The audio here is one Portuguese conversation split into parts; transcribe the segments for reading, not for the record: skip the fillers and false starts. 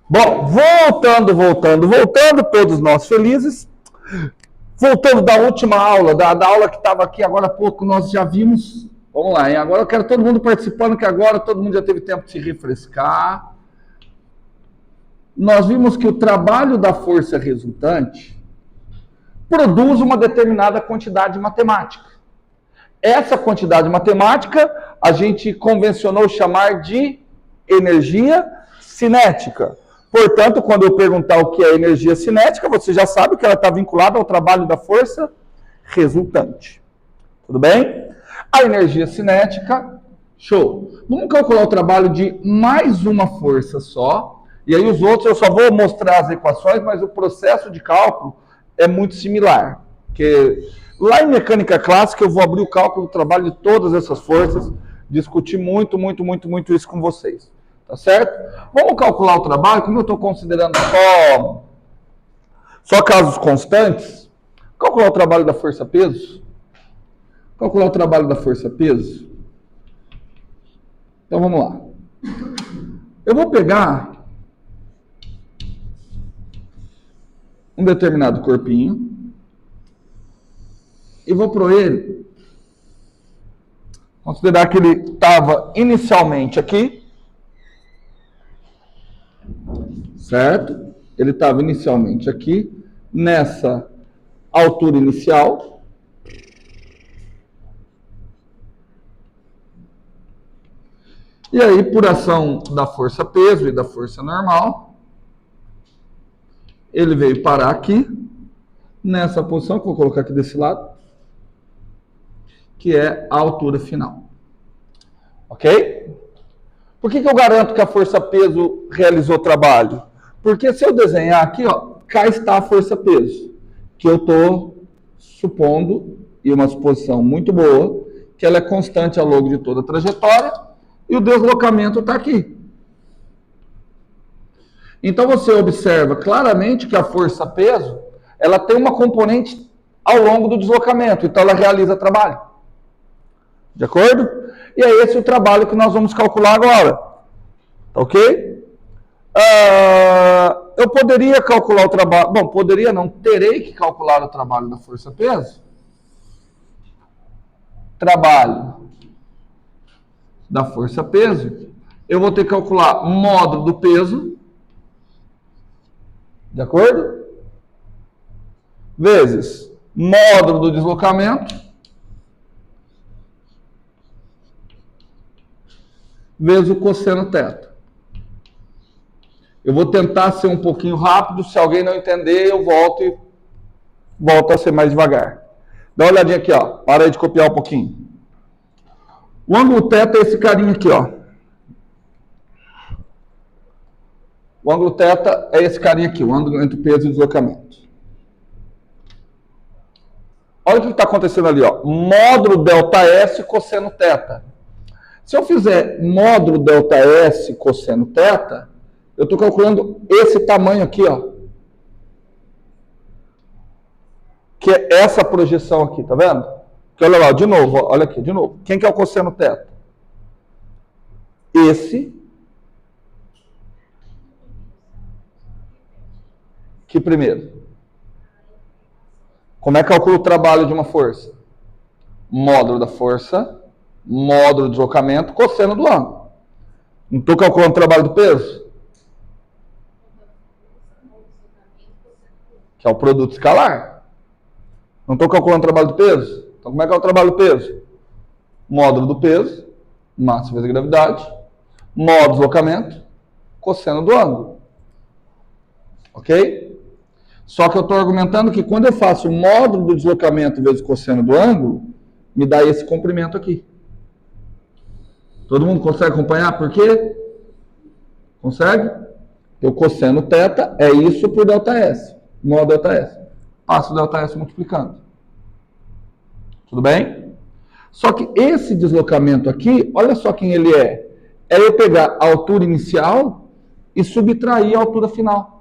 Bom, voltando, todos nós felizes. Voltando da última aula, da aula que estava aqui agora há pouco, nós já vimos. Vamos lá, hein? Agora eu quero todo mundo participando, que agora todo mundo já teve tempo de se refrescar. Nós vimos que o trabalho da força resultante produz uma determinada quantidade matemática. Essa quantidade matemática a gente convencionou chamar de energia cinética. Portanto, quando eu perguntar o que é energia cinética, você já sabe que ela está vinculada ao trabalho da força resultante. Tudo bem? A energia cinética, show. Vamos calcular o trabalho de mais uma força só. E aí os outros eu só vou mostrar as equações, mas o processo de cálculo é muito similar. Porque lá em mecânica clássica eu vou abrir o cálculo do trabalho de todas essas forças, discutir muito isso com vocês. Tá certo? Vamos calcular o trabalho, como eu estou considerando só casos constantes. Calcular o trabalho da força-peso. Calcular o trabalho da força-peso. Então vamos lá. Eu vou pegar um determinado corpinho e vou pôr ele, considerar que ele estava inicialmente aqui, certo? Ele estava inicialmente aqui, nessa altura inicial. E aí, por ação da força-peso e da força normal, ele veio parar aqui, nessa posição, que eu vou colocar aqui desse lado, que é a altura final. Ok? Por que eu garanto que a força-peso realizou o trabalho? Porque se eu desenhar aqui, ó, cá está a força-peso, que eu estou supondo, e uma suposição muito boa, que ela é constante ao longo de toda a trajetória, e o deslocamento está aqui. Então você observa claramente que a força-peso, ela tem uma componente ao longo do deslocamento, então ela realiza trabalho. De acordo? E é esse o trabalho que nós vamos calcular agora. Ok? Eu poderia calcular o trabalho... Bom, poderia não, terei que calcular o trabalho da força-peso. Trabalho da força-peso. Eu vou ter que calcular o módulo do peso. De acordo? Vezes módulo do deslocamento. Vezes o cosseno θ. Eu vou tentar ser um pouquinho rápido. Se alguém não entender, eu volto a ser mais devagar. Dá uma olhadinha aqui, ó. Para aí de copiar um pouquinho. O ângulo θ é esse carinha aqui, ó. O ângulo θ é esse carinha aqui, o ângulo entre peso e deslocamento. Olha o que está acontecendo ali, ó. Módulo ΔS cosseno θ. Se eu fizer módulo ΔS cosseno θ, eu estou calculando esse tamanho aqui, ó. Que é essa projeção aqui, tá vendo? Que olha lá, de novo, ó, olha aqui, de novo. Quem que é o cosseno θ? Esse. Que primeiro. Como é que calcula o trabalho de uma força? Módulo da força, módulo do deslocamento, cosseno do ângulo. Não estou calculando o trabalho do peso? Que é o produto escalar. Não estou calculando o trabalho do peso? Então, como é que é o trabalho do peso? Módulo do peso, massa vezes a gravidade, módulo do deslocamento, cosseno do ângulo. Ok? Só que eu estou argumentando que quando eu faço o módulo do deslocamento vezes o cosseno do ângulo, me dá esse comprimento aqui. Todo mundo consegue acompanhar? Por quê? Consegue? Porque o cosseno θ é isso por ΔS. Módulo ΔS. Passo o ΔS multiplicando. Tudo bem? Só que esse deslocamento aqui, olha só quem ele é. É eu pegar a altura inicial e subtrair a altura final.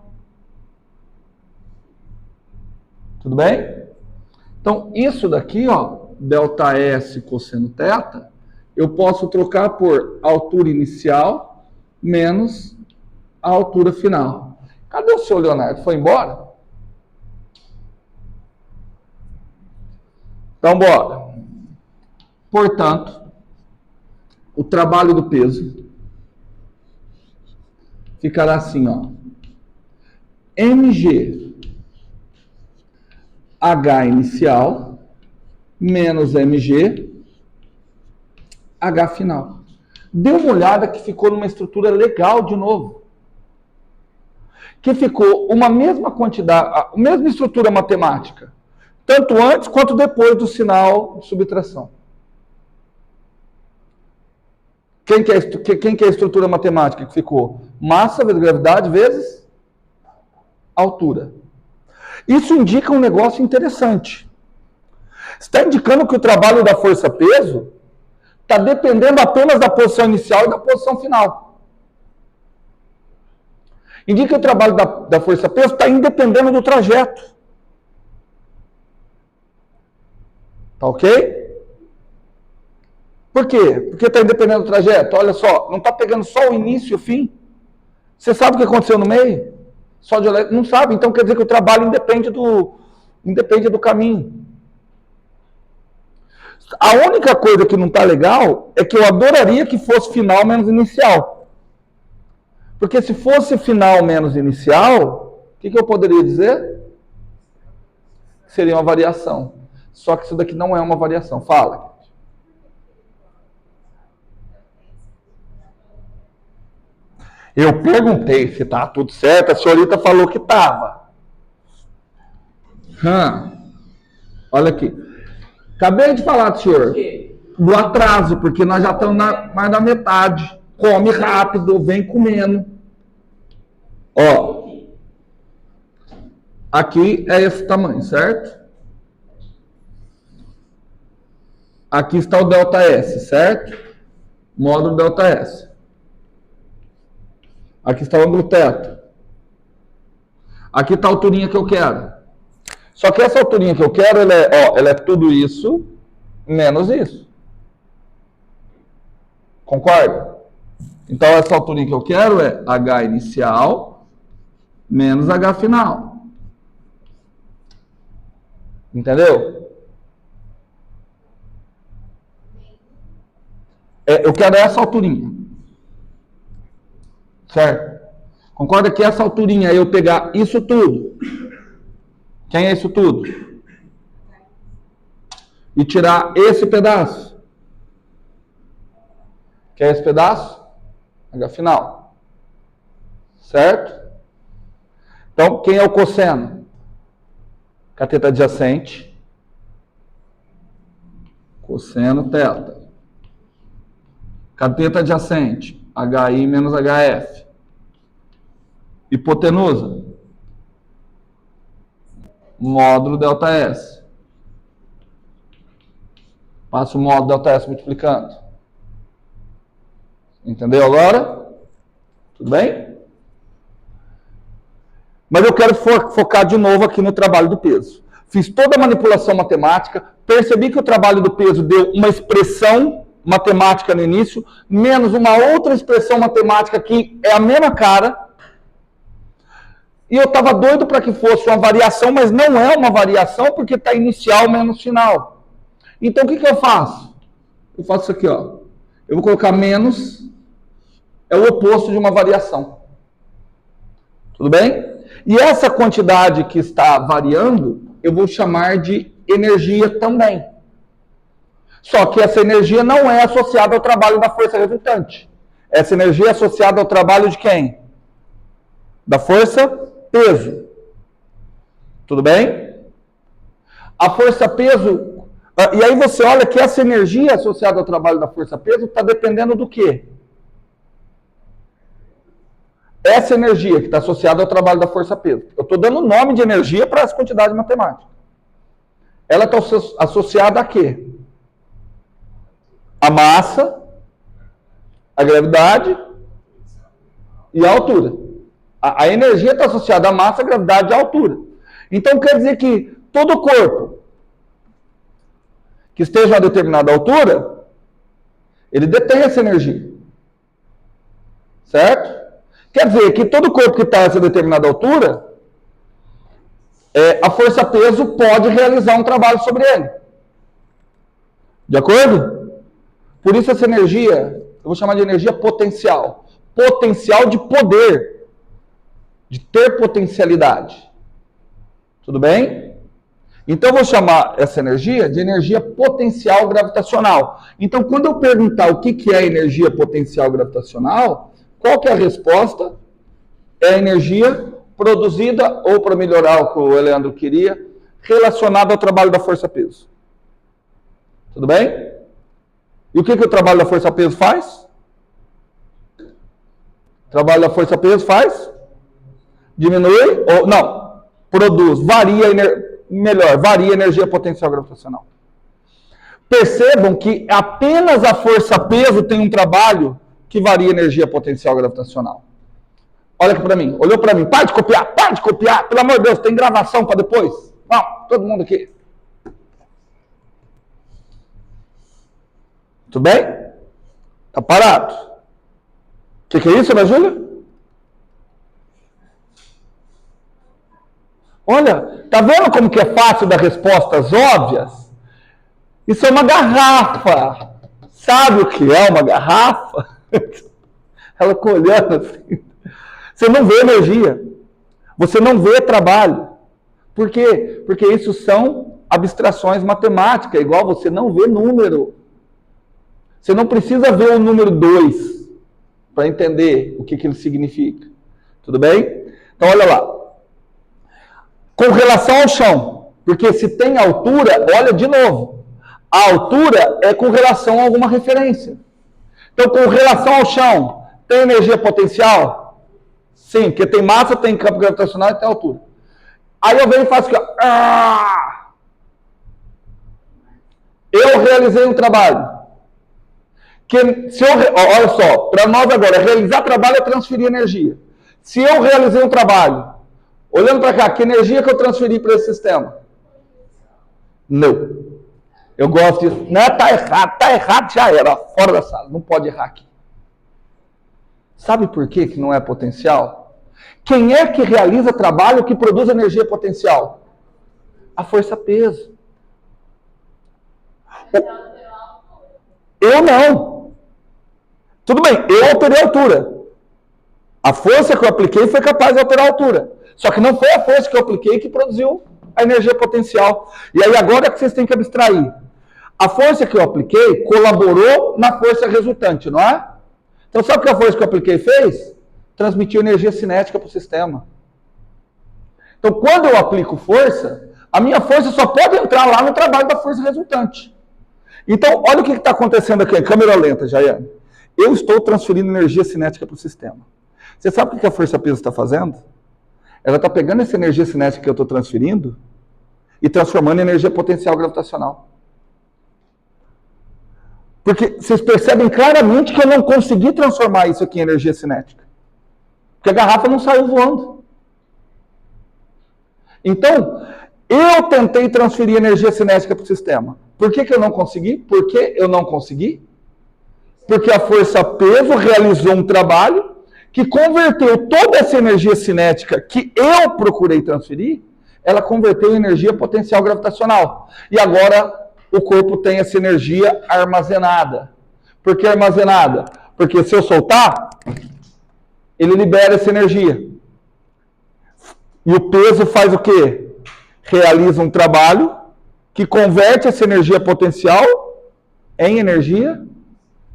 Tudo bem? Então, isso daqui, ó, ΔS cosseno θ, eu posso trocar por altura inicial menos a altura final. Cadê o senhor Leonardo? Foi embora? Então, bora. Portanto, o trabalho do peso ficará assim, ó. mg H inicial menos mg H final. Dê uma olhada que ficou numa estrutura legal de novo. Que ficou uma mesma quantidade, a mesma estrutura matemática, tanto antes quanto depois do sinal de subtração. Quem que é a estrutura matemática que ficou? Massa vezes gravidade vezes altura. Isso indica um negócio interessante. Está indicando que o trabalho da força-peso está dependendo apenas da posição inicial e da posição final. Indica que o trabalho da força-peso está independendo do trajeto. Tá ok? Por quê? Porque está independendo do trajeto. Olha só, não está pegando só o início e o fim. Você sabe o que aconteceu no meio? Só de olhar, não sabe. Então quer dizer que o trabalho independe do caminho. A única coisa que não está legal é que eu adoraria que fosse final menos inicial. Porque se fosse final menos inicial, o que eu poderia dizer? Seria uma variação. Só que isso daqui não é uma variação. Fala. Eu perguntei se tá tudo certo, a senhorita falou que estava. Olha aqui. Acabei de falar, senhor, do atraso, porque nós já estamos mais na metade. Come rápido, vem comendo. Ó, aqui é esse tamanho, certo? Aqui está o ΔS, certo? Módulo ΔS. Aqui está o ângulo teto. Aqui está a alturinha que eu quero. Só que essa alturinha que eu quero, ela é tudo isso menos isso. Concorda? Então, essa alturinha que eu quero é H inicial menos H final. Entendeu? Eu quero essa alturinha. Certo? Concorda que essa alturinha é eu pegar isso tudo? Quem é isso tudo? E tirar esse pedaço. Quem é esse pedaço? H final. Certo? Então, quem é o cosseno? Cateto adjacente. Cosseno θ. Cateto adjacente. HI menos HF. Hipotenusa. Módulo ΔS. Passa o módulo ΔS multiplicando. Entendeu agora? Tudo bem? Mas eu quero focar de novo aqui no trabalho do peso. Fiz toda a manipulação matemática, percebi que o trabalho do peso deu uma expressão matemática no início, menos uma outra expressão matemática que é a mesma cara. E eu estava doido para que fosse uma variação, mas não é uma variação porque está inicial menos final. Então o que eu faço? Eu faço isso aqui, ó. Eu vou colocar menos, é o oposto de uma variação. Tudo bem? E essa quantidade que está variando, eu vou chamar de energia também. Só que essa energia não é associada ao trabalho da força resultante. Essa energia é associada ao trabalho de quem? Da força peso. Tudo bem? A força peso... E aí você olha que essa energia associada ao trabalho da força peso está dependendo do quê? Essa energia que está associada ao trabalho da força peso. Eu estou dando nome de energia para essa quantidade matemática. Ela está associada a quê? A massa, a gravidade e a altura. A energia está associada à massa, à gravidade e à altura. Então quer dizer que todo corpo que esteja a uma determinada altura, ele detém essa energia. Certo? Quer dizer que todo corpo que está a essa determinada altura, a força-peso pode realizar um trabalho sobre ele. De acordo? Por isso essa energia, eu vou chamar de energia potencial. Potencial de poder. De ter potencialidade. Tudo bem? Então eu vou chamar essa energia de energia potencial gravitacional. Então quando eu perguntar o que é energia potencial gravitacional, qual que é a resposta? É a energia produzida, ou para melhorar o que o Leandro queria, relacionada ao trabalho da força-peso. Tudo bem? E o que o trabalho da força-peso faz? O trabalho da força-peso faz? Diminui, ou não, produz, varia a energia potencial gravitacional. Percebam que apenas a força-peso tem um trabalho que varia a energia potencial gravitacional. Olha aqui para mim, olhou para mim, para de copiar, pelo amor de Deus, tem gravação para depois? Não, todo mundo aqui. Tudo bem? Tá parado. O que é isso, Ana Júlia? Olha, tá vendo como que é fácil dar respostas óbvias? Isso é uma garrafa. Sabe o que é uma garrafa? Ela ficou olhando assim. Você não vê energia. Você não vê trabalho. Por quê? Porque isso são abstrações matemáticas, igual você não vê número. Você não precisa ver o número 2 para entender o que ele significa. Tudo bem? Então, olha lá. Com relação ao chão, porque se tem altura, olha de novo. A altura é com relação a alguma referência. Então, com relação ao chão, tem energia potencial? Sim, porque tem massa, tem campo gravitacional e tem altura. Aí eu venho e faço aqui, ó. Eu realizei um trabalho. Olha só, para nós agora, realizar trabalho é transferir energia. Se eu realizei um trabalho, olhando para cá, que energia que eu transferi para esse sistema? Não. Eu gosto disso. Não, tá errado, já era, fora da sala, não pode errar aqui. Sabe por que não é potencial? Quem é que realiza trabalho que produz energia potencial? A força-peso. Eu não. Tudo bem, eu alterei a altura. A força que eu apliquei foi capaz de alterar a altura. Só que não foi a força que eu apliquei que produziu a energia potencial. E aí agora é que vocês têm que abstrair. A força que eu apliquei colaborou na força resultante, não é? Então sabe o que a força que eu apliquei fez? Transmitiu energia cinética para o sistema. Então quando eu aplico força, a minha força só pode entrar lá no trabalho da força resultante. Então olha o que está acontecendo aqui, câmera lenta, Jaiane. Eu estou transferindo energia cinética para o sistema. Você sabe o que a força-peso está fazendo? Ela está pegando essa energia cinética que eu estou transferindo e transformando em energia potencial gravitacional. Porque vocês percebem claramente que eu não consegui transformar isso aqui em energia cinética. Porque a garrafa não saiu voando. Então, eu tentei transferir energia cinética para o sistema. Por que eu não consegui? Por que eu não consegui? Porque a força-peso realizou um trabalho que converteu toda essa energia cinética que eu procurei transferir, ela converteu em energia potencial gravitacional. E agora o corpo tem essa energia armazenada. Por que armazenada? Porque se eu soltar, ele libera essa energia. E o peso faz o quê? Realiza um trabalho que converte essa energia potencial em energia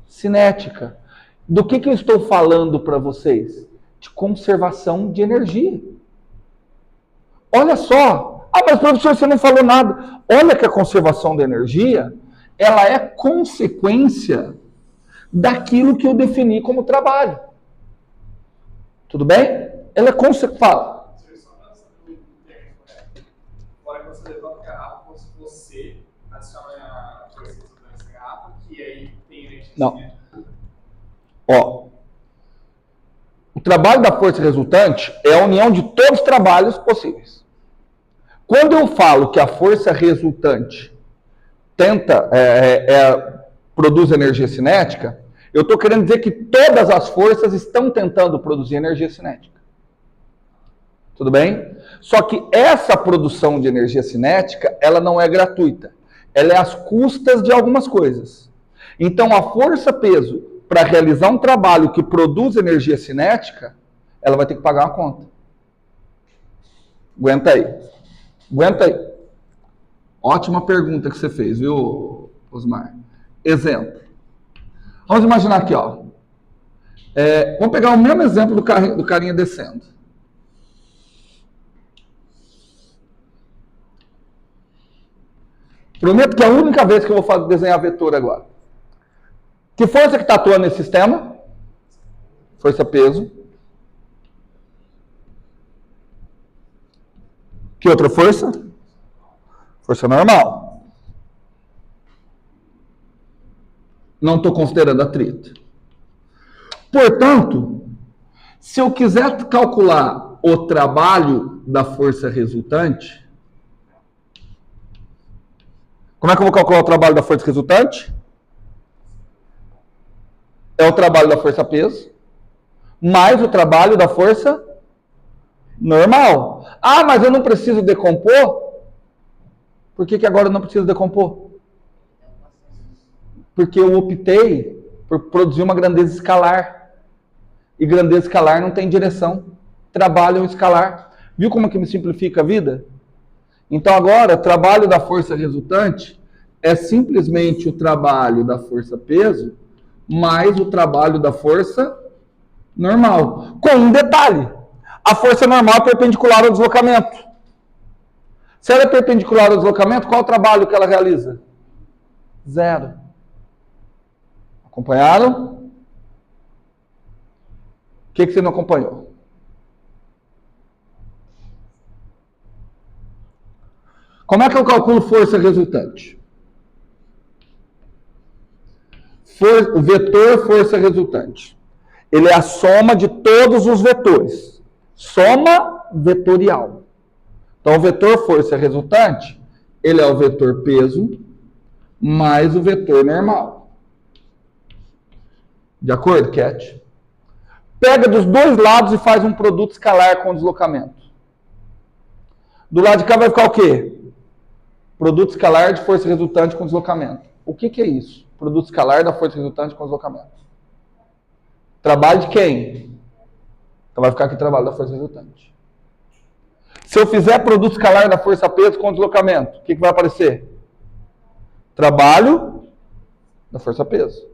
cinética. Do que eu estou falando para vocês? De conservação de energia. Olha só. Ah, mas professor, você não falou nada. Olha que a conservação da energia, ela é consequência daquilo que eu defini como trabalho. Tudo bem? Ela é consequência. Fala. Agora que você levanta a garrafa, você adiciona a força nessa garrafa, que aí tem energia. Não. Ó, o trabalho da força resultante é a união de todos os trabalhos possíveis. Quando eu falo que a força resultante produz energia cinética, Eu estou querendo dizer que todas as forças estão tentando produzir energia cinética. Tudo bem? Só que essa produção de energia cinética, ela não é gratuita. Ela é às custas de algumas coisas. Então, a força-peso, para realizar um trabalho que produz energia cinética, ela vai ter que pagar uma conta. Aguenta aí. Aguenta aí. Ótima pergunta que você fez, viu, Osmar? Exemplo. Vamos imaginar aqui, ó. Vamos pegar o mesmo exemplo do carinha descendo. Prometo que é a única vez que eu vou desenhar vetor agora. Que força que está atuando nesse sistema? Força-peso. Que outra força? Força normal. Não estou considerando atrito. Portanto, se eu quiser calcular o trabalho da força resultante, como é que eu vou calcular o trabalho da força resultante? É o trabalho da força-peso, mais o trabalho da força normal. Ah, mas eu não preciso decompor? Por que agora eu não preciso decompor? Porque eu optei por produzir uma grandeza escalar. E grandeza escalar não tem direção. Trabalho é um escalar. Viu como que me simplifica a vida? Então agora, o trabalho da força resultante é simplesmente o trabalho da força-peso mais o trabalho da força normal. Com um detalhe. A força normal é perpendicular ao deslocamento. Se ela é perpendicular ao deslocamento, qual é o trabalho que ela realiza? Zero. Acompanharam? O que você não acompanhou? Como é que eu calculo força resultante? O vetor força resultante. Ele é a soma de todos os vetores. Soma vetorial. Então, o vetor força resultante, ele é o vetor peso mais o vetor normal. De acordo, Cat? Pega dos dois lados e faz um produto escalar com deslocamento. Do lado de cá vai ficar o quê? Produto escalar de força resultante com deslocamento. O que é isso? Produto escalar da força resultante com deslocamento. Trabalho de quem? Então vai ficar aqui trabalho da força resultante. Se eu fizer produto escalar da força-peso com deslocamento, o que vai aparecer? Trabalho da força-peso.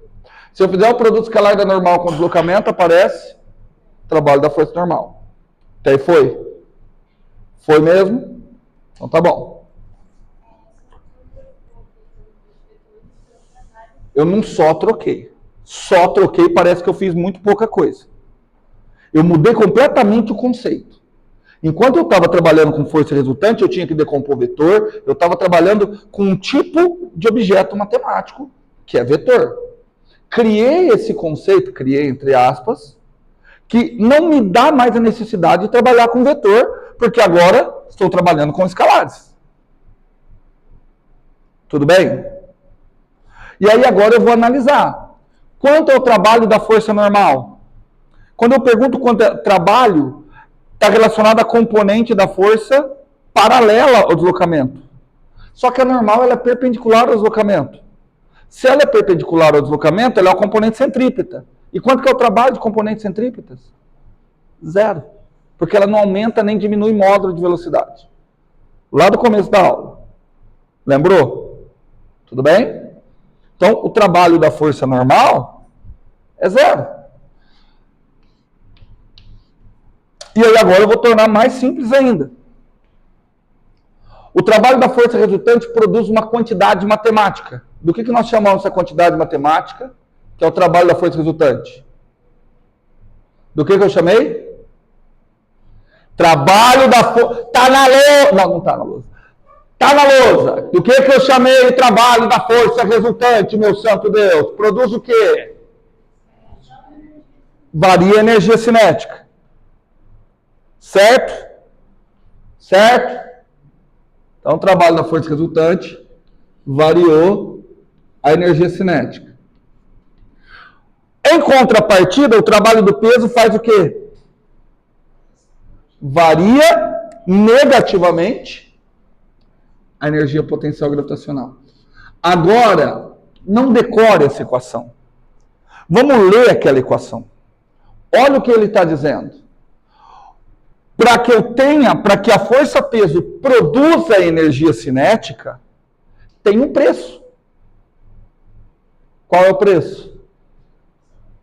Se eu fizer o produto escalar da normal com deslocamento, aparece trabalho da força normal. Até aí foi? Foi mesmo? Então tá bom. Eu não só troquei. Só troquei, parece que eu fiz muito pouca coisa. Eu mudei completamente o conceito. Enquanto eu estava trabalhando com força resultante, eu tinha que decompor vetor, eu estava trabalhando com um tipo de objeto matemático, que é vetor. Criei esse conceito, criei entre aspas, que não me dá mais a necessidade de trabalhar com vetor, porque agora estou trabalhando com escalares. Tudo bem? E aí agora eu vou analisar. Quanto é o trabalho da força normal? Quando eu pergunto quanto é trabalho, está relacionado à componente da força paralela ao deslocamento. Só que a normal ela é perpendicular ao deslocamento. Se ela é perpendicular ao deslocamento, ela é o componente centrípeta. E quanto que é o trabalho de componentes centrípetas? Zero. Porque ela não aumenta nem diminui módulo de velocidade. Lá do começo da aula. Lembrou? Tudo bem? Então, o trabalho da força normal é zero. E aí agora eu vou tornar mais simples ainda. O trabalho da força resultante produz uma quantidade matemática. Do que nós chamamos essa quantidade matemática? Que é o trabalho da força resultante. Do que eu chamei? Trabalho da força... Tá na lousa. Não tá na lousa. Tá na lousa. Do que eu chamei o trabalho da força resultante, meu santo Deus? Produz o quê? Varia a energia cinética. Certo? Certo? Então, o trabalho da força resultante variou a energia cinética. Em contrapartida, o trabalho do peso faz o quê? Varia negativamente a energia potencial gravitacional. Agora, não decore essa equação. Vamos ler aquela equação. Olha o que ele está dizendo. Para que a força-peso produza energia cinética, tem um preço. Qual é o preço?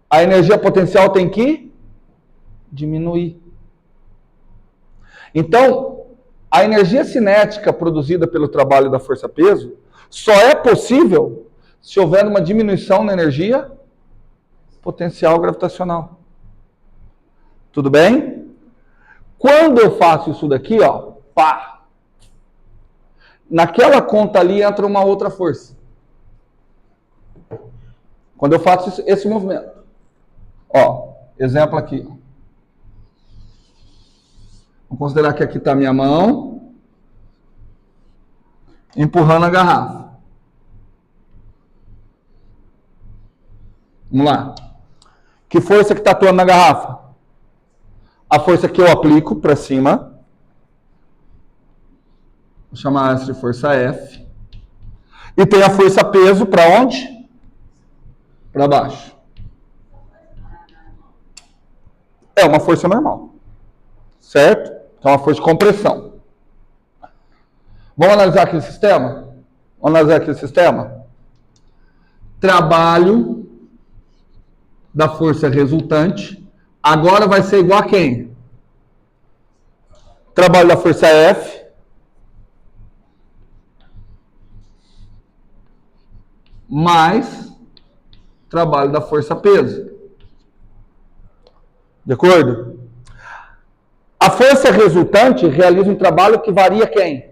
A energia potencial tem que diminuir. Então, a energia cinética produzida pelo trabalho da força-peso só é possível se houver uma diminuição na energia potencial gravitacional. Tudo bem? Quando eu faço isso daqui, ó, pá, naquela conta ali entra uma outra força. Quando eu faço esse movimento. Ó, exemplo aqui. Vamos considerar que aqui está a minha mão empurrando a garrafa. Vamos lá. Que força que está atuando na garrafa? A força que eu aplico para cima. Vou chamar essa de força F. E tem a força peso para onde? Para baixo. É uma força normal. Certo? Então, é uma força de compressão. Vamos analisar aquele sistema? Vamos analisar aquele sistema? Trabalho da força resultante agora vai ser igual a quem? Trabalho da força F mais trabalho da força peso. De acordo? A força resultante realiza um trabalho que varia quem?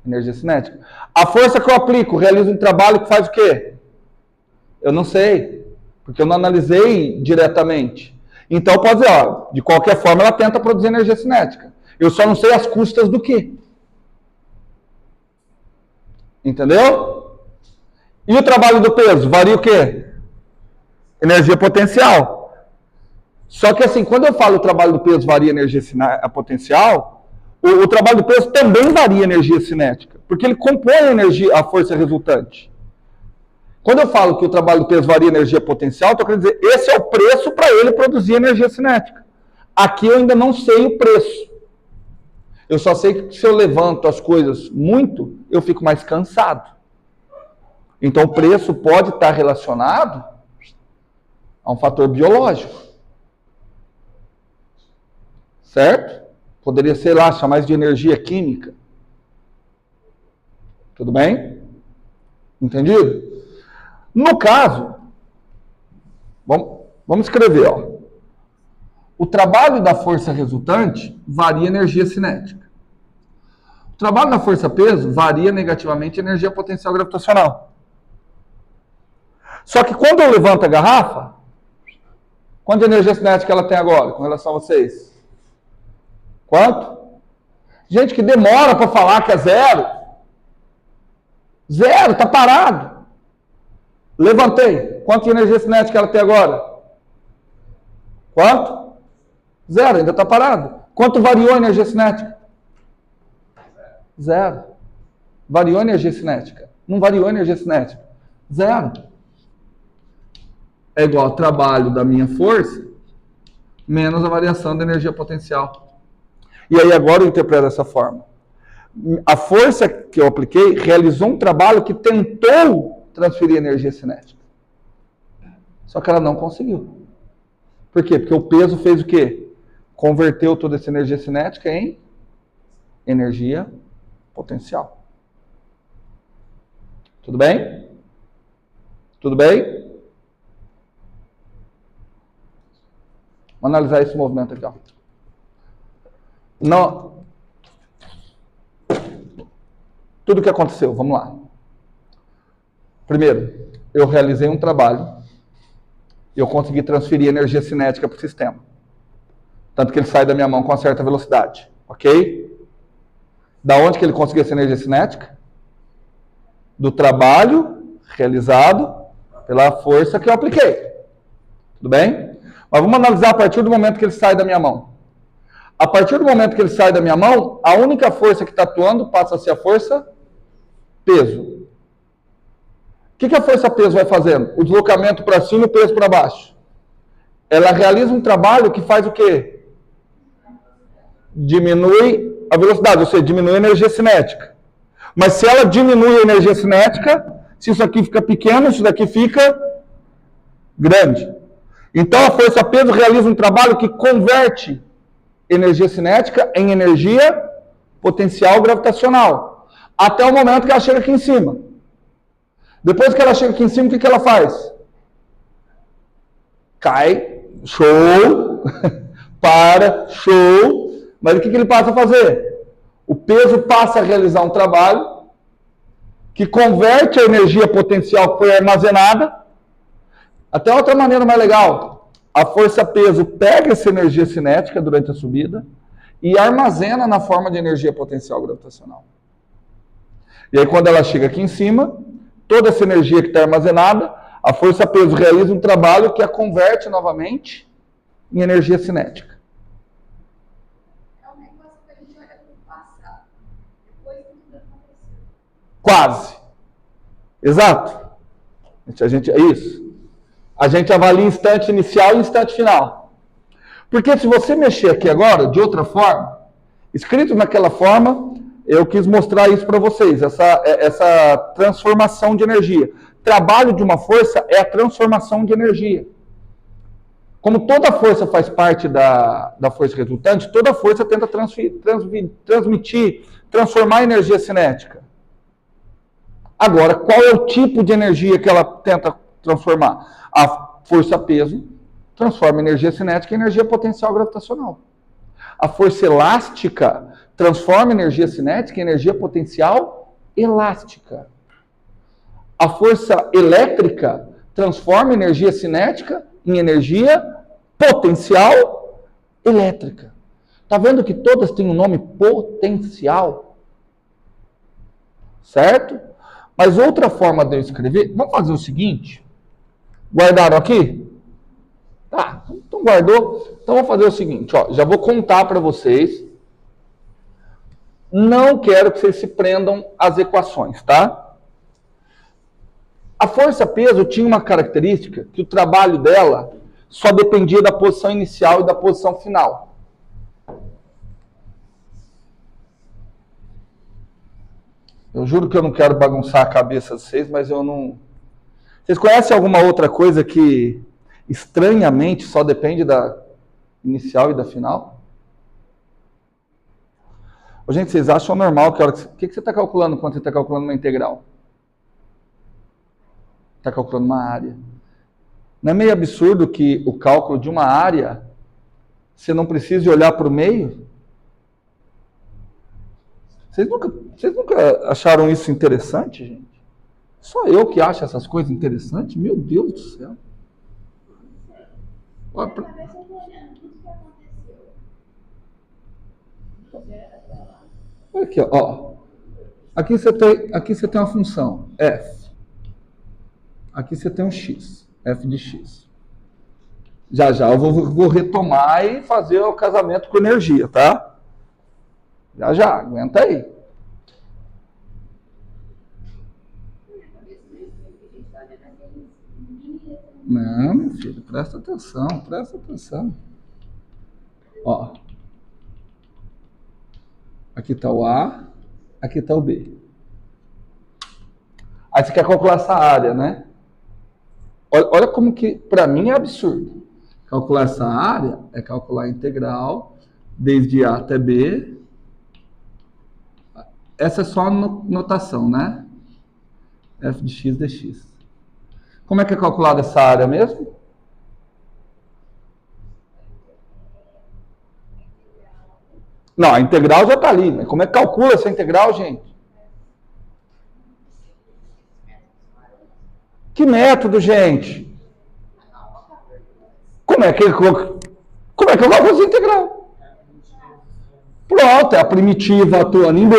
Energia cinética. A força que eu aplico realiza um trabalho que faz o quê? Eu não sei, porque eu não analisei diretamente. Então, pode dizer, ó, de qualquer forma, ela tenta produzir energia cinética. Eu só não sei as custas do quê. Entendeu? E o trabalho do peso? Varia o quê? Energia potencial. Só que assim, quando eu falo o trabalho do peso varia energia potencial, o trabalho do peso também varia energia cinética, porque ele compõe a força resultante. Quando eu falo que o trabalho do peso varia energia potencial, estou querendo dizer, esse é o preço para ele produzir energia cinética. Aqui eu ainda não sei o preço. Eu só sei que se eu levanto as coisas muito, eu fico mais cansado. Então o preço pode estar relacionado a um fator biológico. Certo? Poderia ser lá, chamar isso de energia química. Tudo bem? Entendido? No caso, vamos escrever, ó. O trabalho da força resultante varia energia cinética. O trabalho da força-peso varia negativamente energia potencial gravitacional. Só que quando eu levanto a garrafa, quanta energia cinética ela tem agora, com relação a vocês? Quanto? Gente que demora para falar que é zero. Zero, está parado. Levantei. Quanto de energia cinética ela tem agora? Quanto? Zero, ainda está parado. Quanto variou a energia cinética? Zero. Variou a energia cinética? Não variou a energia cinética? Zero. É igual ao trabalho da minha força menos a variação da energia potencial. E aí agora eu interpreto dessa forma. A força que eu apliquei realizou um trabalho que tentou transferir energia cinética. Só que ela não conseguiu. Por quê? Porque o peso fez o quê? Converteu toda essa energia cinética em energia potencial. Tudo bem? Tudo bem? Vamos analisar esse movimento aqui, ó. Não. Tudo o que aconteceu, vamos lá. Primeiro, eu realizei um trabalho e eu consegui transferir energia cinética para o sistema. Tanto que ele sai da minha mão com uma certa velocidade, ok? Da onde que ele conseguiu essa energia cinética? Do trabalho realizado Pela força que eu apliquei. Tudo bem? Mas vamos analisar a partir do momento que ele sai da minha mão. A partir do momento que ele sai da minha mão, a única força que está atuando passa a ser a força peso. O que a força peso vai fazendo? O deslocamento para cima e o peso para baixo. Ela realiza um trabalho que faz o quê? Diminui a velocidade, ou seja, diminui a energia cinética. Mas se ela diminui a energia cinética, se isso aqui fica pequeno, isso daqui fica grande. Então a força peso realiza um trabalho que converte energia cinética em energia potencial gravitacional. Até o momento que ela chega aqui em cima. Depois que ela chega aqui em cima, o que ela faz? Cai, show, para, show. Mas o que ele passa a fazer? O peso passa a realizar um trabalho que converte a energia potencial que foi armazenada. Até outra maneira mais legal. A força peso pega essa energia cinética durante a subida e armazena na forma de energia potencial gravitacional. E aí quando ela chega aqui em cima, toda essa energia que está armazenada, a força peso realiza um trabalho que a converte novamente em energia cinética. É um negócio que a gente olha para o passado, depois que tudo aconteceu. Quase. Exato. É isso. A gente avalia instante inicial e instante final. Porque se você mexer aqui agora, de outra forma, escrito naquela forma, eu quis mostrar isso para vocês, essa transformação de energia. Trabalho de uma força é a transformação de energia. Como toda força faz parte da força resultante, toda força tenta transmitir, transformar energia cinética. Agora, qual é o tipo de energia que ela tenta transformar? A força peso transforma energia cinética em energia potencial gravitacional. A força elástica transforma energia cinética em energia potencial elástica. A força elétrica transforma energia cinética em energia potencial elétrica. Está vendo que todas têm um nome potencial? Certo? Mas outra forma de eu escrever, vamos fazer o seguinte. Guardaram aqui? Tá, então guardou. Então vamos fazer o seguinte, ó, já vou contar para vocês. Não quero que vocês se prendam às equações, tá? A força-peso tinha uma característica que o trabalho dela só dependia da posição inicial e da posição final. Eu juro que eu não quero bagunçar a cabeça de vocês, mas eu não... Vocês conhecem alguma outra coisa que estranhamente só depende da inicial e da final? Ô, gente, vocês acham normal que a hora que... O que você está calculando quando você está calculando uma integral? Está calculando uma área. Não é meio absurdo que o cálculo de uma área, você não precise olhar para o meio? Vocês nunca acharam isso interessante, gente? Só eu que acho essas coisas interessantes? Meu Deus do céu. Na minha cabeça eu tô olhando tudo que aconteceu. Olha aqui, ó. Aqui você tem uma função, f. Aqui você tem um x, f de x. Já eu vou retomar e fazer o casamento com energia, tá? Já, aguenta aí. Não, meu filho, presta atenção. Ó. Aqui está o A, aqui está o B. Aí você quer calcular essa área, né? Olha como que, para mim, é absurdo. Calcular essa área é calcular a integral desde A até B. Essa é só a notação, né? F de x dx. Como é que é calculada essa área mesmo? Não, a integral já está ali. Mas como é que calcula essa integral, gente? Que método, gente? Como é que eu calculo essa integral? Pronto, é a primitiva atuando em B.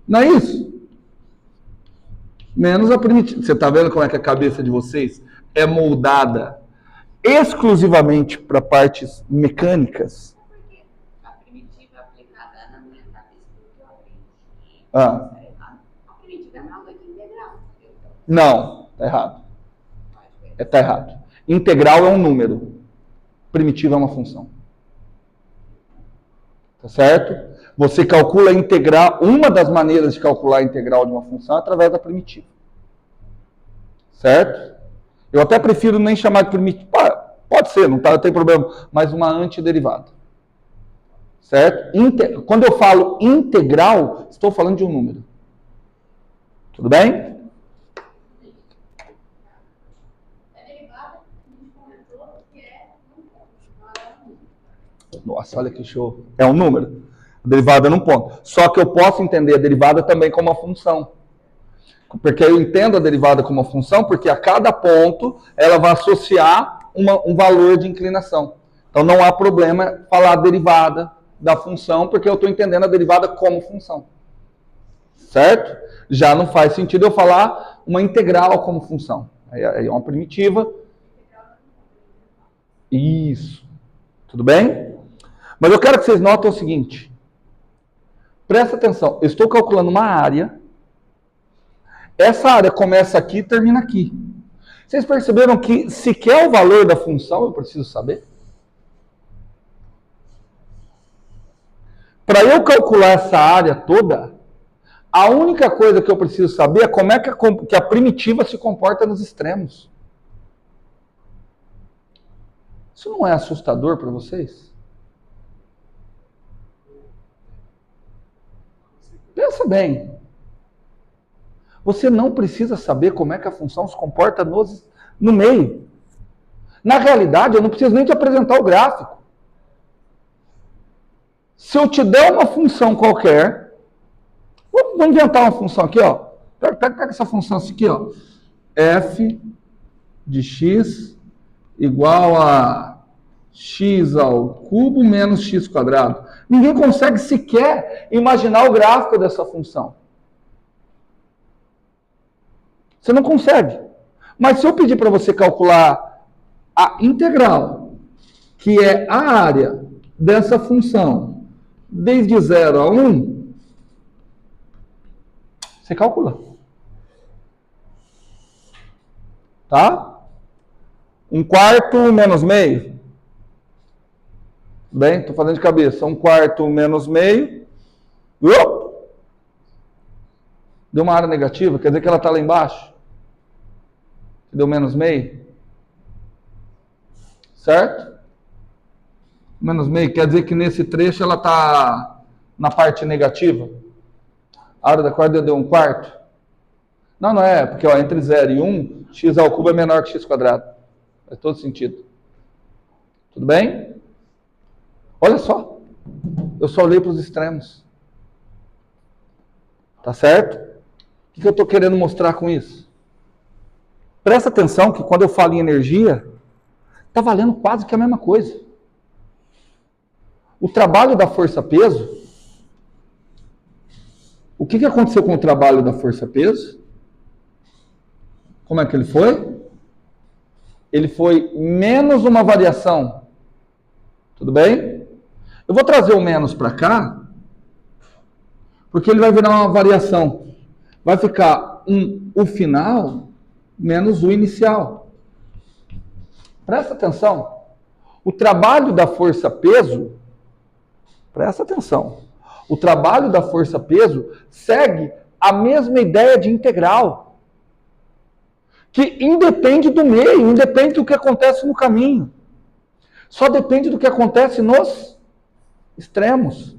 Não é isso? Menos a primitiva. Você está vendo como é que a cabeça de vocês é moldada exclusivamente para partes mecânicas? Porque a primitiva aplicada na minha cabeça do que eu aprendi. Ah. Tá errado. A primitiva é uma aula de integral. Não, está errado. Está errado. Integral é um número. Primitiva é uma função. Tá certo? Você calcula a integral, uma das maneiras de calcular a integral de uma função é através da primitiva. Certo? Eu até prefiro nem chamar de primitiva. Pode ser, não tem problema, mas uma antiderivada. Certo? Quando eu falo integral, estou falando de um número. Tudo bem? Nossa, olha que show. É um número. A derivada é num ponto. Só que eu posso entender a derivada também como uma função. Porque eu entendo a derivada como uma função, porque a cada ponto ela vai associar um valor de inclinação. Então não há problema falar a derivada da função, porque eu estou entendendo a derivada como função. Certo? Já não faz sentido eu falar uma integral como função. Aí é uma primitiva. Isso. Tudo bem? Mas eu quero que vocês notem o seguinte. Presta atenção. Eu estou calculando uma área. Essa área começa aqui e termina aqui. Vocês perceberam que sequer o valor da função eu preciso saber? Para eu calcular essa área toda, a única coisa que eu preciso saber é como é que a primitiva se comporta nos extremos. Isso não é assustador para vocês? Pensa bem. Você não precisa saber como é que a função se comporta no meio. Na realidade, eu não preciso nem te apresentar o gráfico. Se eu te der uma função qualquer, vou inventar uma função aqui, ó. Pega essa função aqui, ó. F de x igual a x ao cubo menos x quadrado. Ninguém consegue sequer imaginar o gráfico dessa função. Você não consegue. Mas se eu pedir para você calcular a integral, que é a área dessa função, desde 0 a 1, você calcula. Tá? 1/4 menos meio. Bem, estou fazendo de cabeça. 1/4 menos meio. Deu uma área negativa, quer dizer que ela está lá embaixo. Deu menos meio. Certo? Menos meio quer dizer que nesse trecho ela está na parte negativa. A área da quadra deu 1/4. Não é, porque ó, entre 0 e 1, x ao cubo é menor que x quadrado. Faz todo sentido. Tudo bem? Olha só. Eu só olhei para os extremos. Tá certo? O que eu estou querendo mostrar com isso? Presta atenção que quando eu falo em energia, está valendo quase que a mesma coisa. O trabalho da força-peso, o que aconteceu com o trabalho da força-peso? Como é que ele foi? Ele foi menos uma variação. Tudo bem? Eu vou trazer o menos para cá, porque ele vai virar uma variação. Vai ficar o final menos o inicial. Presta atenção. O trabalho da força-peso, presta atenção. O trabalho da força-peso segue a mesma ideia de integral. Que independe do meio, independe do que acontece no caminho. Só depende do que acontece nos extremos.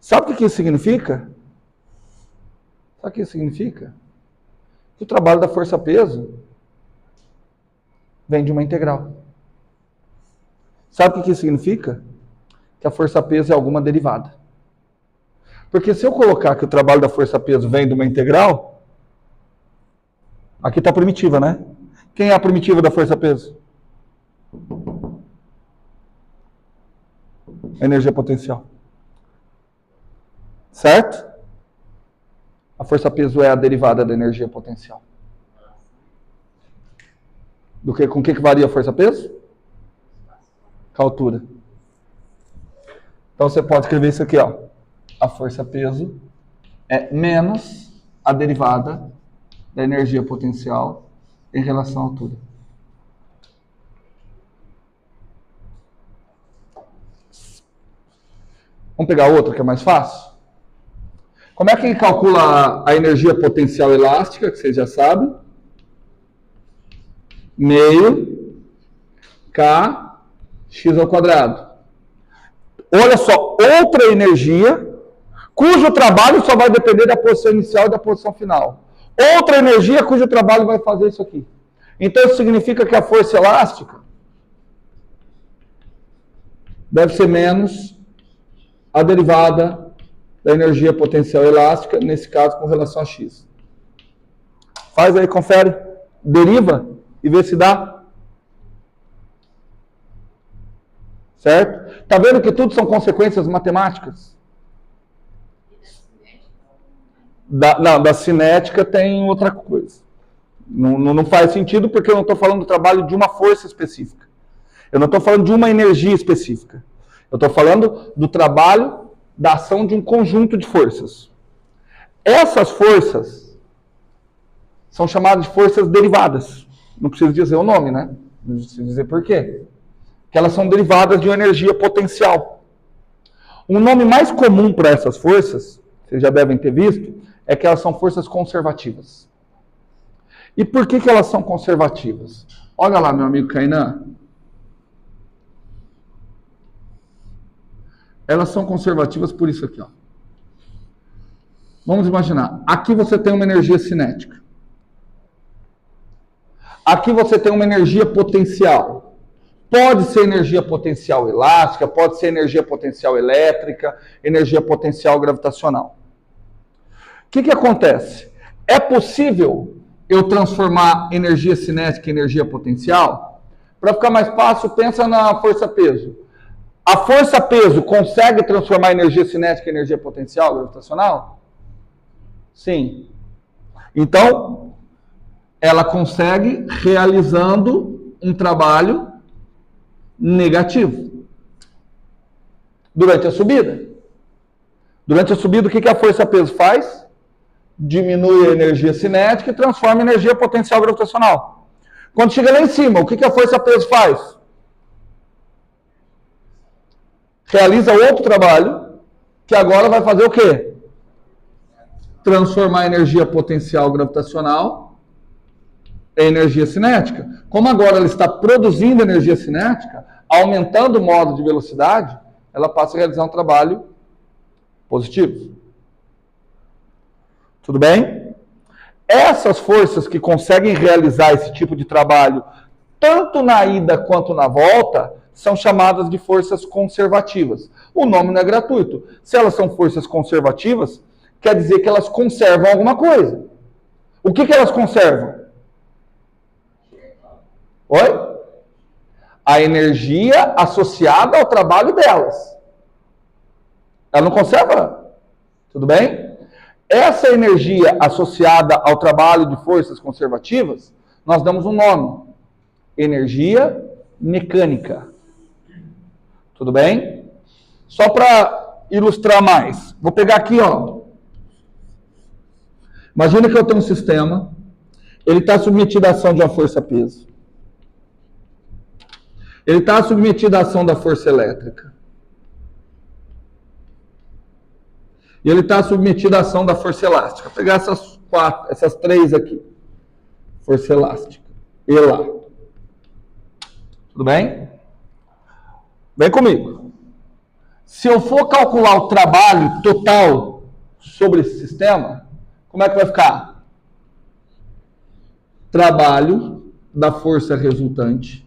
Sabe o que isso significa? Sabe o que isso significa? Que o trabalho da força-peso vem de uma integral. Sabe o que isso significa? Que a força-peso é alguma derivada. Porque se eu colocar que o trabalho da força-peso vem de uma integral, aqui está a primitiva, né? Quem é a primitiva da força-peso? A energia potencial. Certo? A força-peso é a derivada da energia potencial. Com que varia a força-peso? Com a altura. Então você pode escrever isso aqui, ó. A força-peso é menos a derivada da energia potencial em relação à altura. Vamos pegar outro que é mais fácil? Como é que calcula a energia potencial elástica, que vocês já sabem? Meio K x ao quadrado. Olha só, outra energia cujo trabalho só vai depender da posição inicial e da posição final. Outra energia cujo trabalho vai fazer isso aqui. Então isso significa que a força elástica deve ser menos a derivada da energia potencial elástica, nesse caso com relação a x. Faz aí, confere, deriva e vê se dá. Certo? Tá vendo que tudo são consequências matemáticas? Da cinética tem outra coisa. Não faz sentido porque eu não estou falando do trabalho de uma força específica. Eu não estou falando de uma energia específica. Eu estou falando do trabalho da ação de um conjunto de forças. Essas forças são chamadas de forças derivadas. Não preciso dizer o nome, né? Não preciso dizer por quê. Que elas são derivadas de uma energia potencial. Um nome mais comum para essas forças, vocês já devem ter visto, é que elas são forças conservativas. E por que elas são conservativas? Olha lá, meu amigo Kainan. Elas são conservativas por isso aqui, ó. Vamos imaginar, aqui você tem uma energia cinética. Aqui você tem uma energia potencial. Pode ser energia potencial elástica, pode ser energia potencial elétrica, energia potencial gravitacional. O que acontece? É possível eu transformar energia cinética em energia potencial? Para ficar mais fácil, pensa na força-peso. A força-peso consegue transformar energia cinética em energia potencial gravitacional? Sim. Então, ela consegue realizando um trabalho negativo. Durante a subida. Durante a subida, o que a força-peso faz? Diminui a energia cinética e transforma em energia potencial gravitacional. Quando chega lá em cima, o que a força-peso faz? Realiza outro trabalho, que agora vai fazer o quê? Transformar a energia potencial gravitacional em energia cinética. Como agora ela está produzindo energia cinética, aumentando o modo de velocidade, ela passa a realizar um trabalho positivo. Tudo bem? Essas forças que conseguem realizar esse tipo de trabalho, tanto na ida quanto na volta, são chamadas de forças conservativas. O nome não é gratuito. Se elas são forças conservativas, quer dizer que elas conservam alguma coisa. O que elas conservam? Oi? A energia associada ao trabalho delas. Ela não conserva? Tudo bem? Essa energia associada ao trabalho de forças conservativas, nós damos um nome. Energia mecânica. Tudo bem? Só para ilustrar mais. Vou pegar aqui, ó. Imagina que eu tenho um sistema. Ele está submetido à ação de uma força-peso. Ele está submetido à ação da força elétrica. E ele está submetido à ação da força elástica. Vou pegar essas três aqui. Força elástica. E lá. Tudo bem? Vem comigo. Se eu for calcular o trabalho total sobre esse sistema, como é que vai ficar? Trabalho da força resultante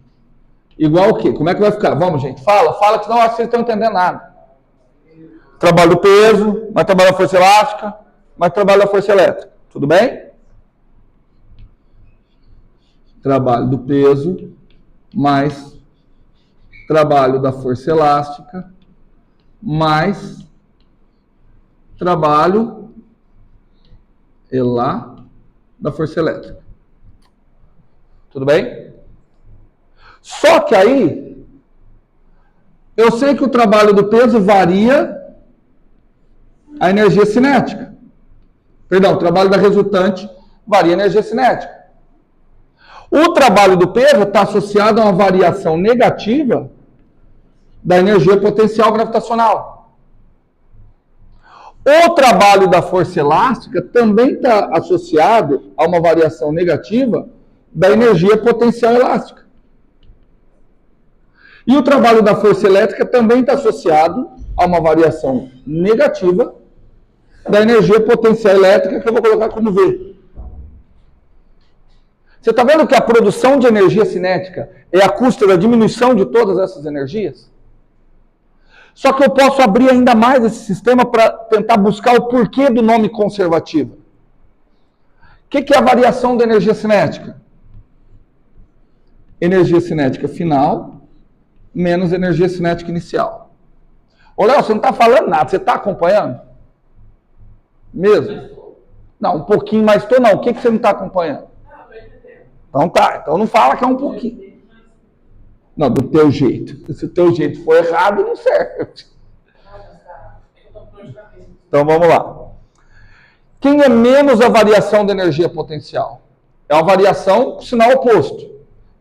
igual o quê? Como é que vai ficar? Vamos, gente. Fala, que senão eu acho que vocês não estão entendendo nada. Trabalho do peso, mais trabalho da força elástica, mais trabalho da força elétrica. Tudo bem? Trabalho do peso, mais trabalho da força elástica, mais trabalho Elá da força elétrica. Tudo bem? Só que aí, eu sei que o trabalho do peso varia a energia cinética. Perdão, o trabalho da resultante varia a energia cinética. O trabalho do peso está associado a uma variação negativa da energia potencial gravitacional. O trabalho da força elástica também está associado a uma variação negativa da energia potencial elástica. E o trabalho da força elétrica também está associado a uma variação negativa da energia potencial elétrica, que eu vou colocar como V. Você está vendo que a produção de energia cinética é a custa da diminuição de todas essas energias? Só que eu posso abrir ainda mais esse sistema para tentar buscar o porquê do nome conservativa. O que é a variação da energia cinética? Energia cinética final menos energia cinética inicial. Ô, Léo, você não está falando nada, você está acompanhando? Mesmo? Não, um pouquinho, mas estou não. O que você não está acompanhando? Então tá, então não fala que é um pouquinho. Não, do teu jeito. Se o teu jeito for errado, não serve. Então vamos lá. Quem é menos a variação da energia potencial? É uma variação com sinal oposto.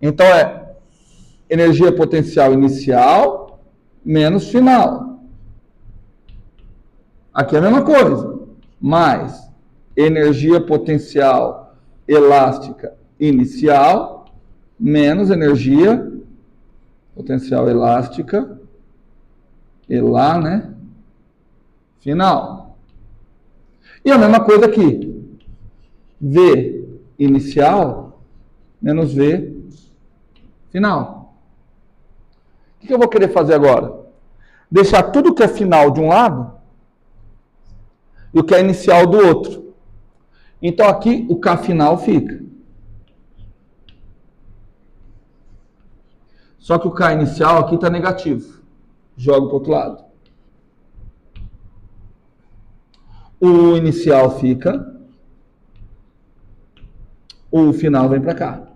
Então é energia potencial inicial menos final. Aqui é a mesma coisa. Mais energia potencial elástica inicial menos energia potencial elástica, né? Final. E a mesma coisa aqui. V inicial menos V final. O que eu vou querer fazer agora? Deixar tudo que é final de um lado e o que é inicial do outro. Então aqui o K final fica. Só que o K inicial aqui está negativo. Jogo para o outro lado. O inicial fica. O final vem para cá.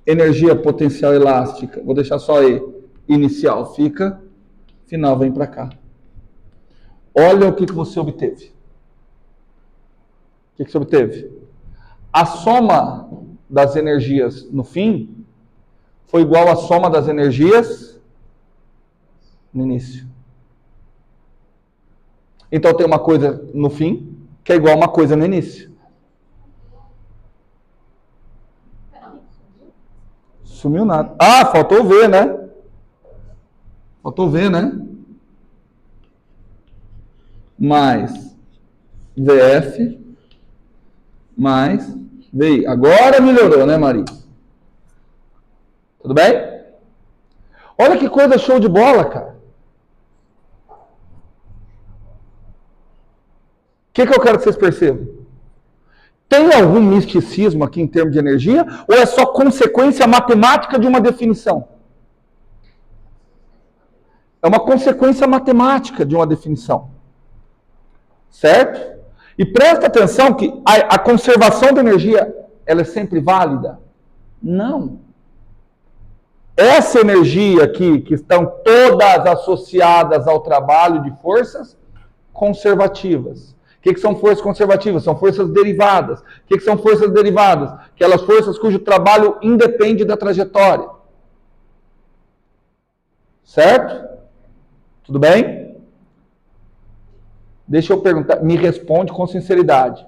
Energia potencial elástica. Vou deixar só E. Inicial fica. Final vem para cá. Olha o que você obteve. O que você obteve? A soma das energias no fim foi igual à soma das energias no início. Então tem uma coisa no fim que é igual a uma coisa no início. Sumiu nada. Ah, faltou ver, né? Faltou ver, né? Mais VF mais VI. Agora melhorou, né, Maria? Tudo bem? Olha que coisa show de bola, cara. O que eu quero que vocês percebam? Tem algum misticismo aqui em termos de energia? Ou é só consequência matemática de uma definição? É uma consequência matemática de uma definição. Certo? E presta atenção que a conservação da energia, ela é sempre válida? Não. Essa energia aqui, que estão todas associadas ao trabalho de forças conservativas. O que são forças conservativas? São forças derivadas. O que são forças derivadas? Aquelas forças cujo trabalho independe da trajetória. Certo? Tudo bem? Deixa eu perguntar, me responde com sinceridade.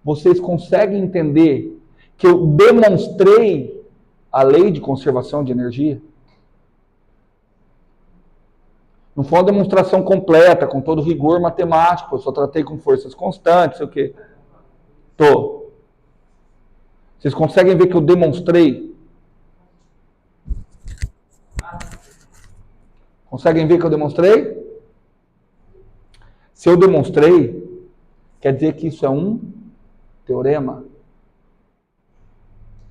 Vocês conseguem entender que eu demonstrei a lei de conservação de energia? Não foi uma demonstração completa, com todo rigor matemático, eu só tratei com forças constantes, sei o quê. Vocês conseguem ver que eu demonstrei? Conseguem ver que eu demonstrei? Se eu demonstrei, quer dizer que isso é um teorema.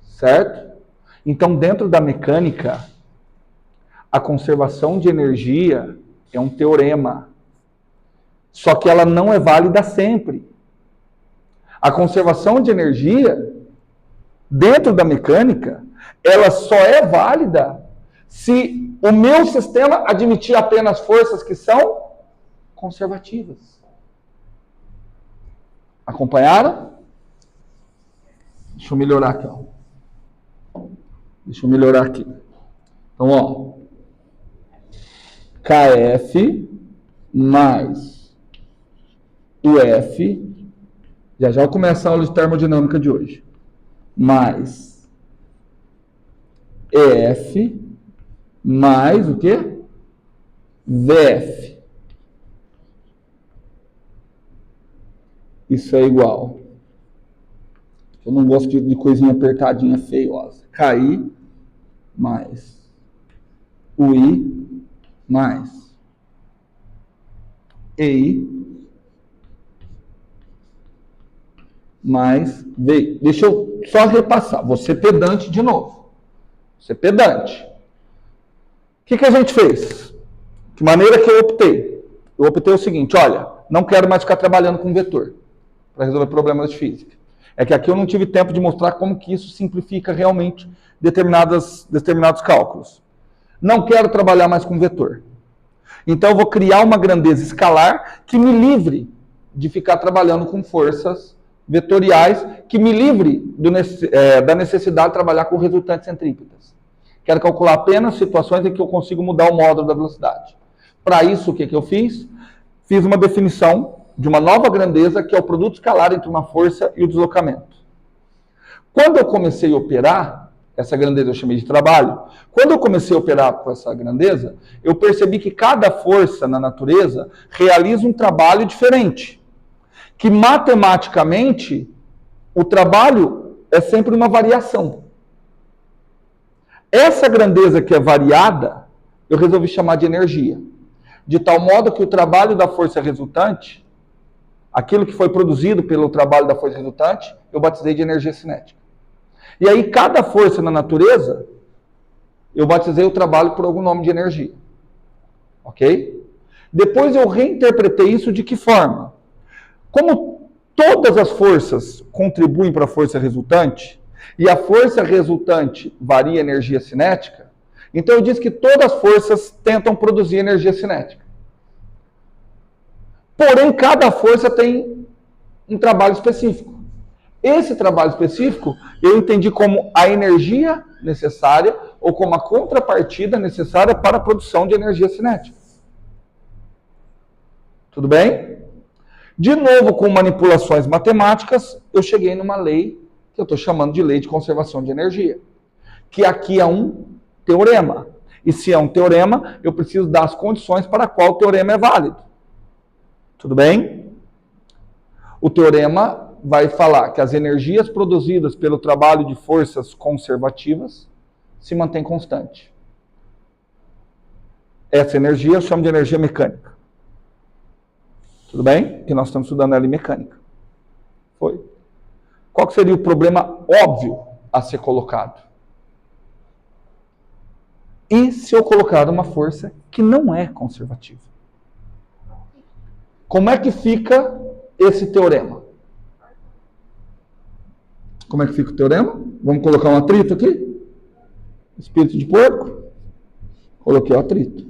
Certo? Então, dentro da mecânica, a conservação de energia é um teorema. Só que ela não é válida sempre. A conservação de energia, dentro da mecânica, ela só é válida se o meu sistema admitir apenas forças que são conservativas. Acompanharam? Deixa eu melhorar aqui, ó. Deixa eu melhorar aqui. Então, ó. KF mais UF. Já começa a aula de termodinâmica de hoje. Mais EF mais o quê? VF. Isso é igual. Eu não gosto de coisinha apertadinha, feiosa. KI mais UI mais EI mais VI. Deixa eu só repassar. Vou ser pedante de novo. Ser pedante. O que a gente fez? Que maneira que eu optei? Eu optei o seguinte, olha, não quero mais ficar trabalhando com vetor para resolver problemas de física. É que aqui eu não tive tempo de mostrar como que isso simplifica realmente determinados cálculos. Não quero trabalhar mais com vetor. Então eu vou criar uma grandeza escalar que me livre de ficar trabalhando com forças vetoriais, que me livre da necessidade de trabalhar com resultantes centrípetas. Quero calcular apenas situações em que eu consigo mudar o módulo da velocidade. Para isso, o que eu fiz? Fiz uma definição de uma nova grandeza, que é o produto escalar entre uma força e o deslocamento. Quando eu comecei a operar, essa grandeza eu chamei de trabalho, quando eu comecei a operar com essa grandeza, eu percebi que cada força na natureza realiza um trabalho diferente. Que matematicamente, o trabalho é sempre uma variação. Essa grandeza que é variada, eu resolvi chamar de energia. De tal modo que o trabalho da força resultante, aquilo que foi produzido pelo trabalho da força resultante, eu batizei de energia cinética. E aí, cada força na natureza, eu batizei o trabalho por algum nome de energia. Ok? Depois eu reinterpretei isso de que forma? Como todas as forças contribuem para a força resultante, e a força resultante varia a energia cinética, então eu disse que todas as forças tentam produzir energia cinética. Porém, cada força tem um trabalho específico. Esse trabalho específico eu entendi como a energia necessária ou como a contrapartida necessária para a produção de energia cinética. Tudo bem? De novo, com manipulações matemáticas, eu cheguei numa lei que eu estou chamando de lei de conservação de energia. Que aqui é um teorema. E se é um teorema, eu preciso dar as condições para qual o teorema é válido. Tudo bem? O teorema vai falar que as energias produzidas pelo trabalho de forças conservativas se mantêm constante. Essa energia eu chamo de energia mecânica. Tudo bem? Que nós estamos estudando ela em mecânica. Foi. Qual que seria o problema óbvio a ser colocado? E se eu colocar uma força que não é conservativa? Como é que fica esse teorema? Como é que fica o teorema? Vamos colocar um atrito aqui? Espírito de porco? Coloquei o atrito.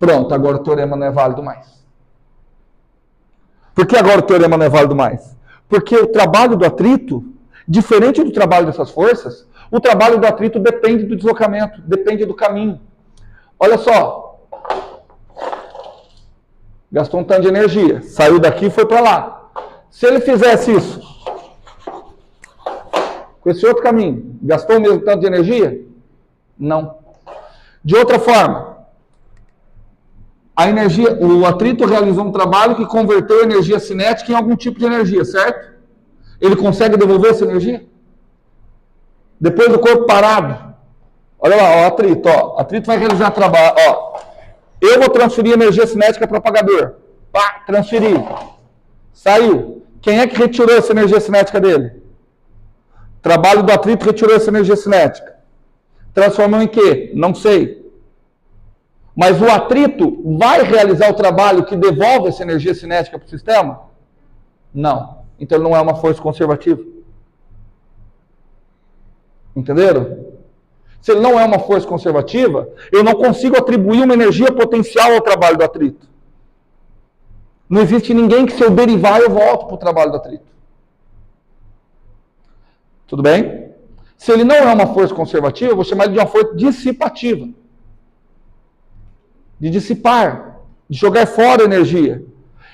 Pronto, agora o teorema não é válido mais. Por que agora o teorema não é válido mais? Porque o trabalho do atrito, diferente do trabalho dessas forças, o trabalho do atrito depende do deslocamento, depende do caminho. Olha só. Gastou um tanto de energia. Saiu daqui e foi para lá. Se ele fizesse isso com esse outro caminho, gastou o mesmo tanto de energia? Não. De outra forma, o atrito realizou um trabalho que converteu a energia cinética em algum tipo de energia, certo? Ele consegue devolver essa energia? Depois do corpo parado. Olha lá, ó, atrito. Ó. Atrito vai realizar trabalho. Ó. Eu vou transferir energia cinética para o apagador. Pá, transferi. Saiu. Quem é que retirou essa energia cinética dele? Trabalho do atrito retirou essa energia cinética. Transformou em quê? Não sei. Mas o atrito vai realizar o trabalho que devolve essa energia cinética para o sistema? Não. Então ele não é uma força conservativa. Entenderam? Se ele não é uma força conservativa, eu não consigo atribuir uma energia potencial ao trabalho do atrito. Não existe ninguém que, se eu derivar, eu volto para o trabalho do atrito. Tudo bem? Se ele não é uma força conservativa, eu vou chamar ele de uma força dissipativa. De dissipar, de jogar fora a energia.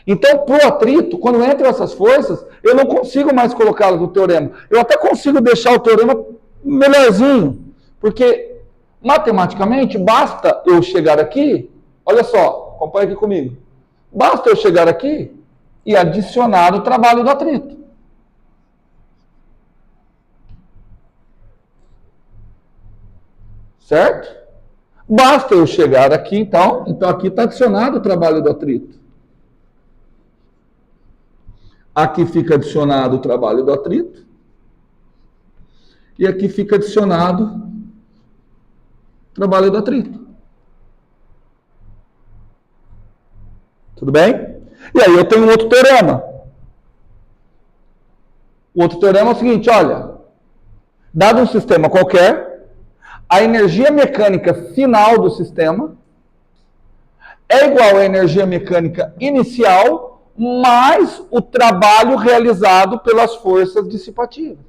Então, para o atrito, quando entram essas forças, eu não consigo mais colocá-las no teorema. Eu até consigo deixar o teorema melhorzinho, porque matematicamente basta eu chegar aqui, olha só, acompanha aqui comigo, basta eu chegar aqui e adicionar o trabalho do atrito. Certo? Basta eu chegar aqui, então aqui está adicionado o trabalho do atrito. Aqui fica adicionado o trabalho do atrito. E aqui fica adicionado o trabalho do atrito. Tudo bem? E aí eu tenho um outro teorema. O outro teorema é o seguinte, olha, dado um sistema qualquer, a energia mecânica final do sistema é igual à energia mecânica inicial mais o trabalho realizado pelas forças dissipativas.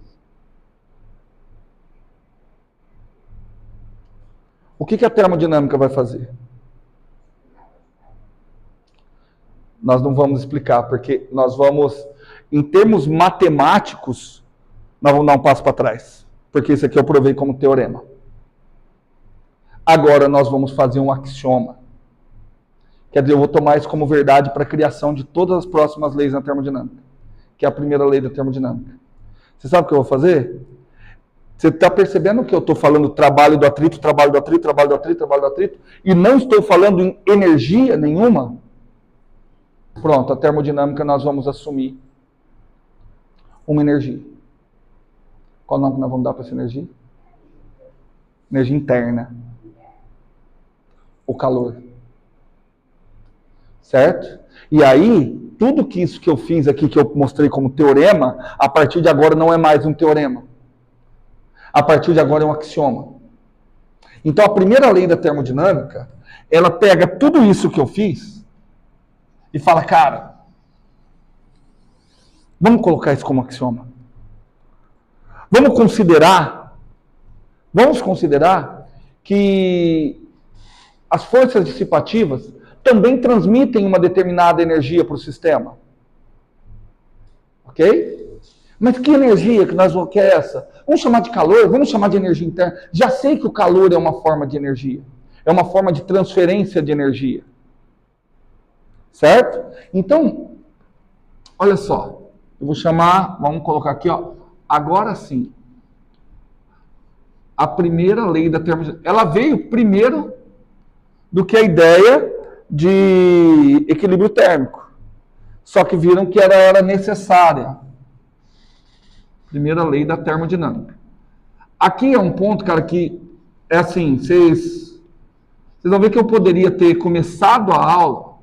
O que a termodinâmica vai fazer? Nós não vamos explicar, porque nós vamos, em termos matemáticos, nós vamos dar um passo para trás. Porque isso aqui eu provei como teorema. Agora nós vamos fazer um axioma. Quer dizer, eu vou tomar isso como verdade para a criação de todas as próximas leis na termodinâmica, que é a primeira lei da termodinâmica. Você sabe o que eu vou fazer? Você está percebendo que eu estou falando trabalho do atrito, trabalho do atrito, trabalho do atrito, trabalho do atrito, e não estou falando em energia nenhuma? Pronto, a termodinâmica nós vamos assumir uma energia. Qual o nome que nós vamos dar para essa energia? Energia interna. O calor. Certo? E aí, tudo que isso que eu fiz aqui, que eu mostrei como teorema, a partir de agora não é mais um teorema. A partir de agora é um axioma. Então, a primeira lei da termodinâmica, ela pega tudo isso que eu fiz e fala, cara, vamos colocar isso como axioma. Vamos considerar que as forças dissipativas também transmitem uma determinada energia para o sistema. Ok? Mas que energia que nós vamos, que é essa? Vamos chamar de calor? Vamos chamar de energia interna? Já sei que o calor é uma forma de energia. É uma forma de transferência de energia. Certo? Então, olha só. Eu vou chamar, vamos colocar aqui, ó. Agora sim. A primeira lei da termodinâmica. Ela veio primeiro do que a ideia de equilíbrio térmico. Só que viram que ela era necessária. Primeira lei da termodinâmica. Aqui é um ponto, cara, que é assim, vocês vão ver que eu poderia ter começado a aula,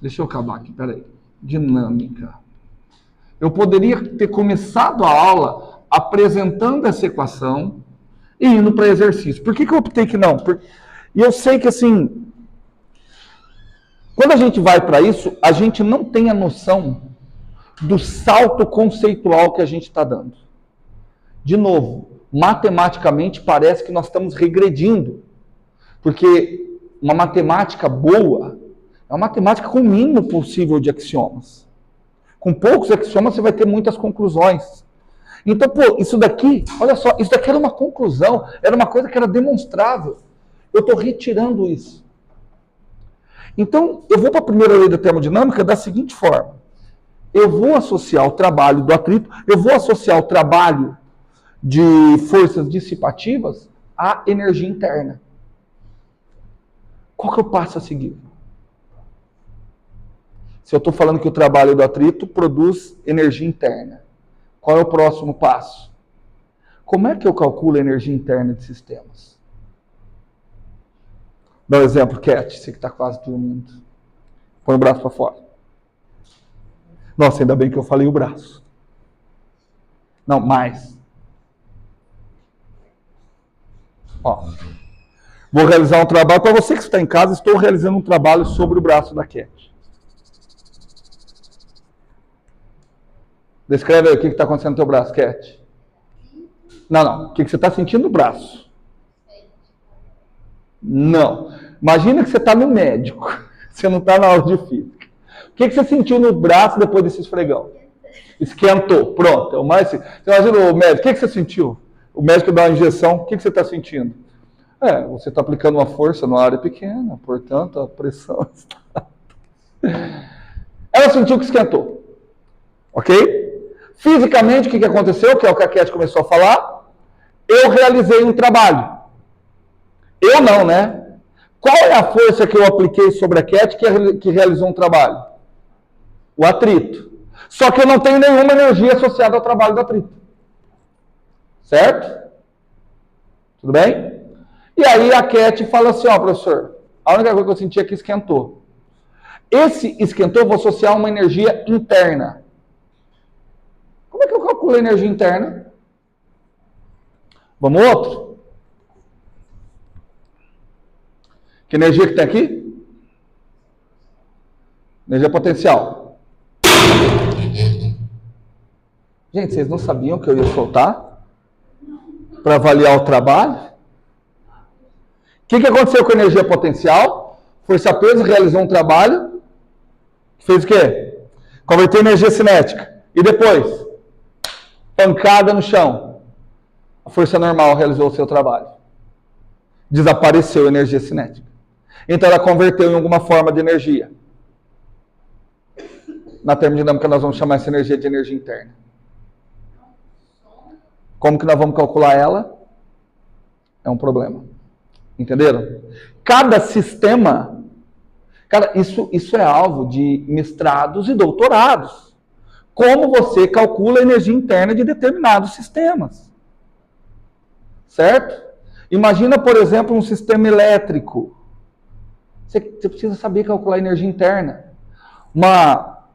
deixa eu acabar aqui, peraí, dinâmica. Eu poderia ter começado a aula apresentando essa equação e indo para exercício. Por que eu optei que não? E eu sei que assim, quando a gente vai para isso, a gente não tem a noção do salto conceitual que a gente está dando. De novo, matematicamente parece que nós estamos regredindo, porque uma matemática boa é uma matemática com o mínimo possível de axiomas. Com poucos axiomas você vai ter muitas conclusões. Então, pô, isso daqui, olha só, isso daqui era uma conclusão, era uma coisa que era demonstrável. Eu estou retirando isso. Então, eu vou para a primeira lei da termodinâmica da seguinte forma. Eu vou associar o trabalho do atrito, eu vou associar o trabalho de forças dissipativas à energia interna. Qual que eu passo a seguir? Se eu estou falando que o trabalho do atrito produz energia interna, qual é o próximo passo? Como é que eu calculo a energia interna de sistemas? Dá um exemplo, Cat, você que está quase dormindo. Põe o braço para fora. Nossa, ainda bem que eu falei o braço. Não, mais. Ó. Vou realizar um trabalho. Para você que está em casa, estou realizando um trabalho sobre o braço da Cat. Descreve aí o que está acontecendo no teu braço, Cat. Não. O que você está sentindo no braço? Não. Imagina que você está no médico. Você não está na aula de física. O que você sentiu no braço depois desse esfregão? Esquentou. Pronto. É o mais... Você imagina o médico. O que você sentiu? O médico dá uma injeção. O que você está sentindo? Você está aplicando uma força numa área pequena. Portanto, a pressão está... Ela sentiu que esquentou. Ok? Fisicamente, o que aconteceu? Que é o que a Cat começou a falar. Eu realizei um trabalho. Eu não, né? Qual é a força que eu apliquei sobre a Cat que realizou um trabalho? O atrito. Só que eu não tenho nenhuma energia associada ao trabalho do atrito. Certo? Tudo bem? E aí a Cat fala assim, ó, professor, a única coisa que eu senti é que esquentou. Esse esquentou eu vou associar uma energia interna. Como é que eu calculo a energia interna? Vamos outro? Que energia que tem aqui? Energia potencial. Gente, vocês não sabiam que eu ia soltar? Para avaliar o trabalho? O que aconteceu com a energia potencial? Força-peso realizou um trabalho. Fez o quê? Converteu energia cinética. E depois? Pancada no chão. A força normal realizou o seu trabalho. Desapareceu a energia cinética. Então ela converteu em alguma forma de energia. Na termodinâmica nós vamos chamar essa energia de energia interna. Como que nós vamos calcular ela? É um problema. Entenderam? Cada sistema... Cara, isso é alvo de mestrados e doutorados. Como você calcula a energia interna de determinados sistemas. Certo? Imagina, por exemplo, um sistema elétrico. Você precisa saber calcular a energia interna. Uma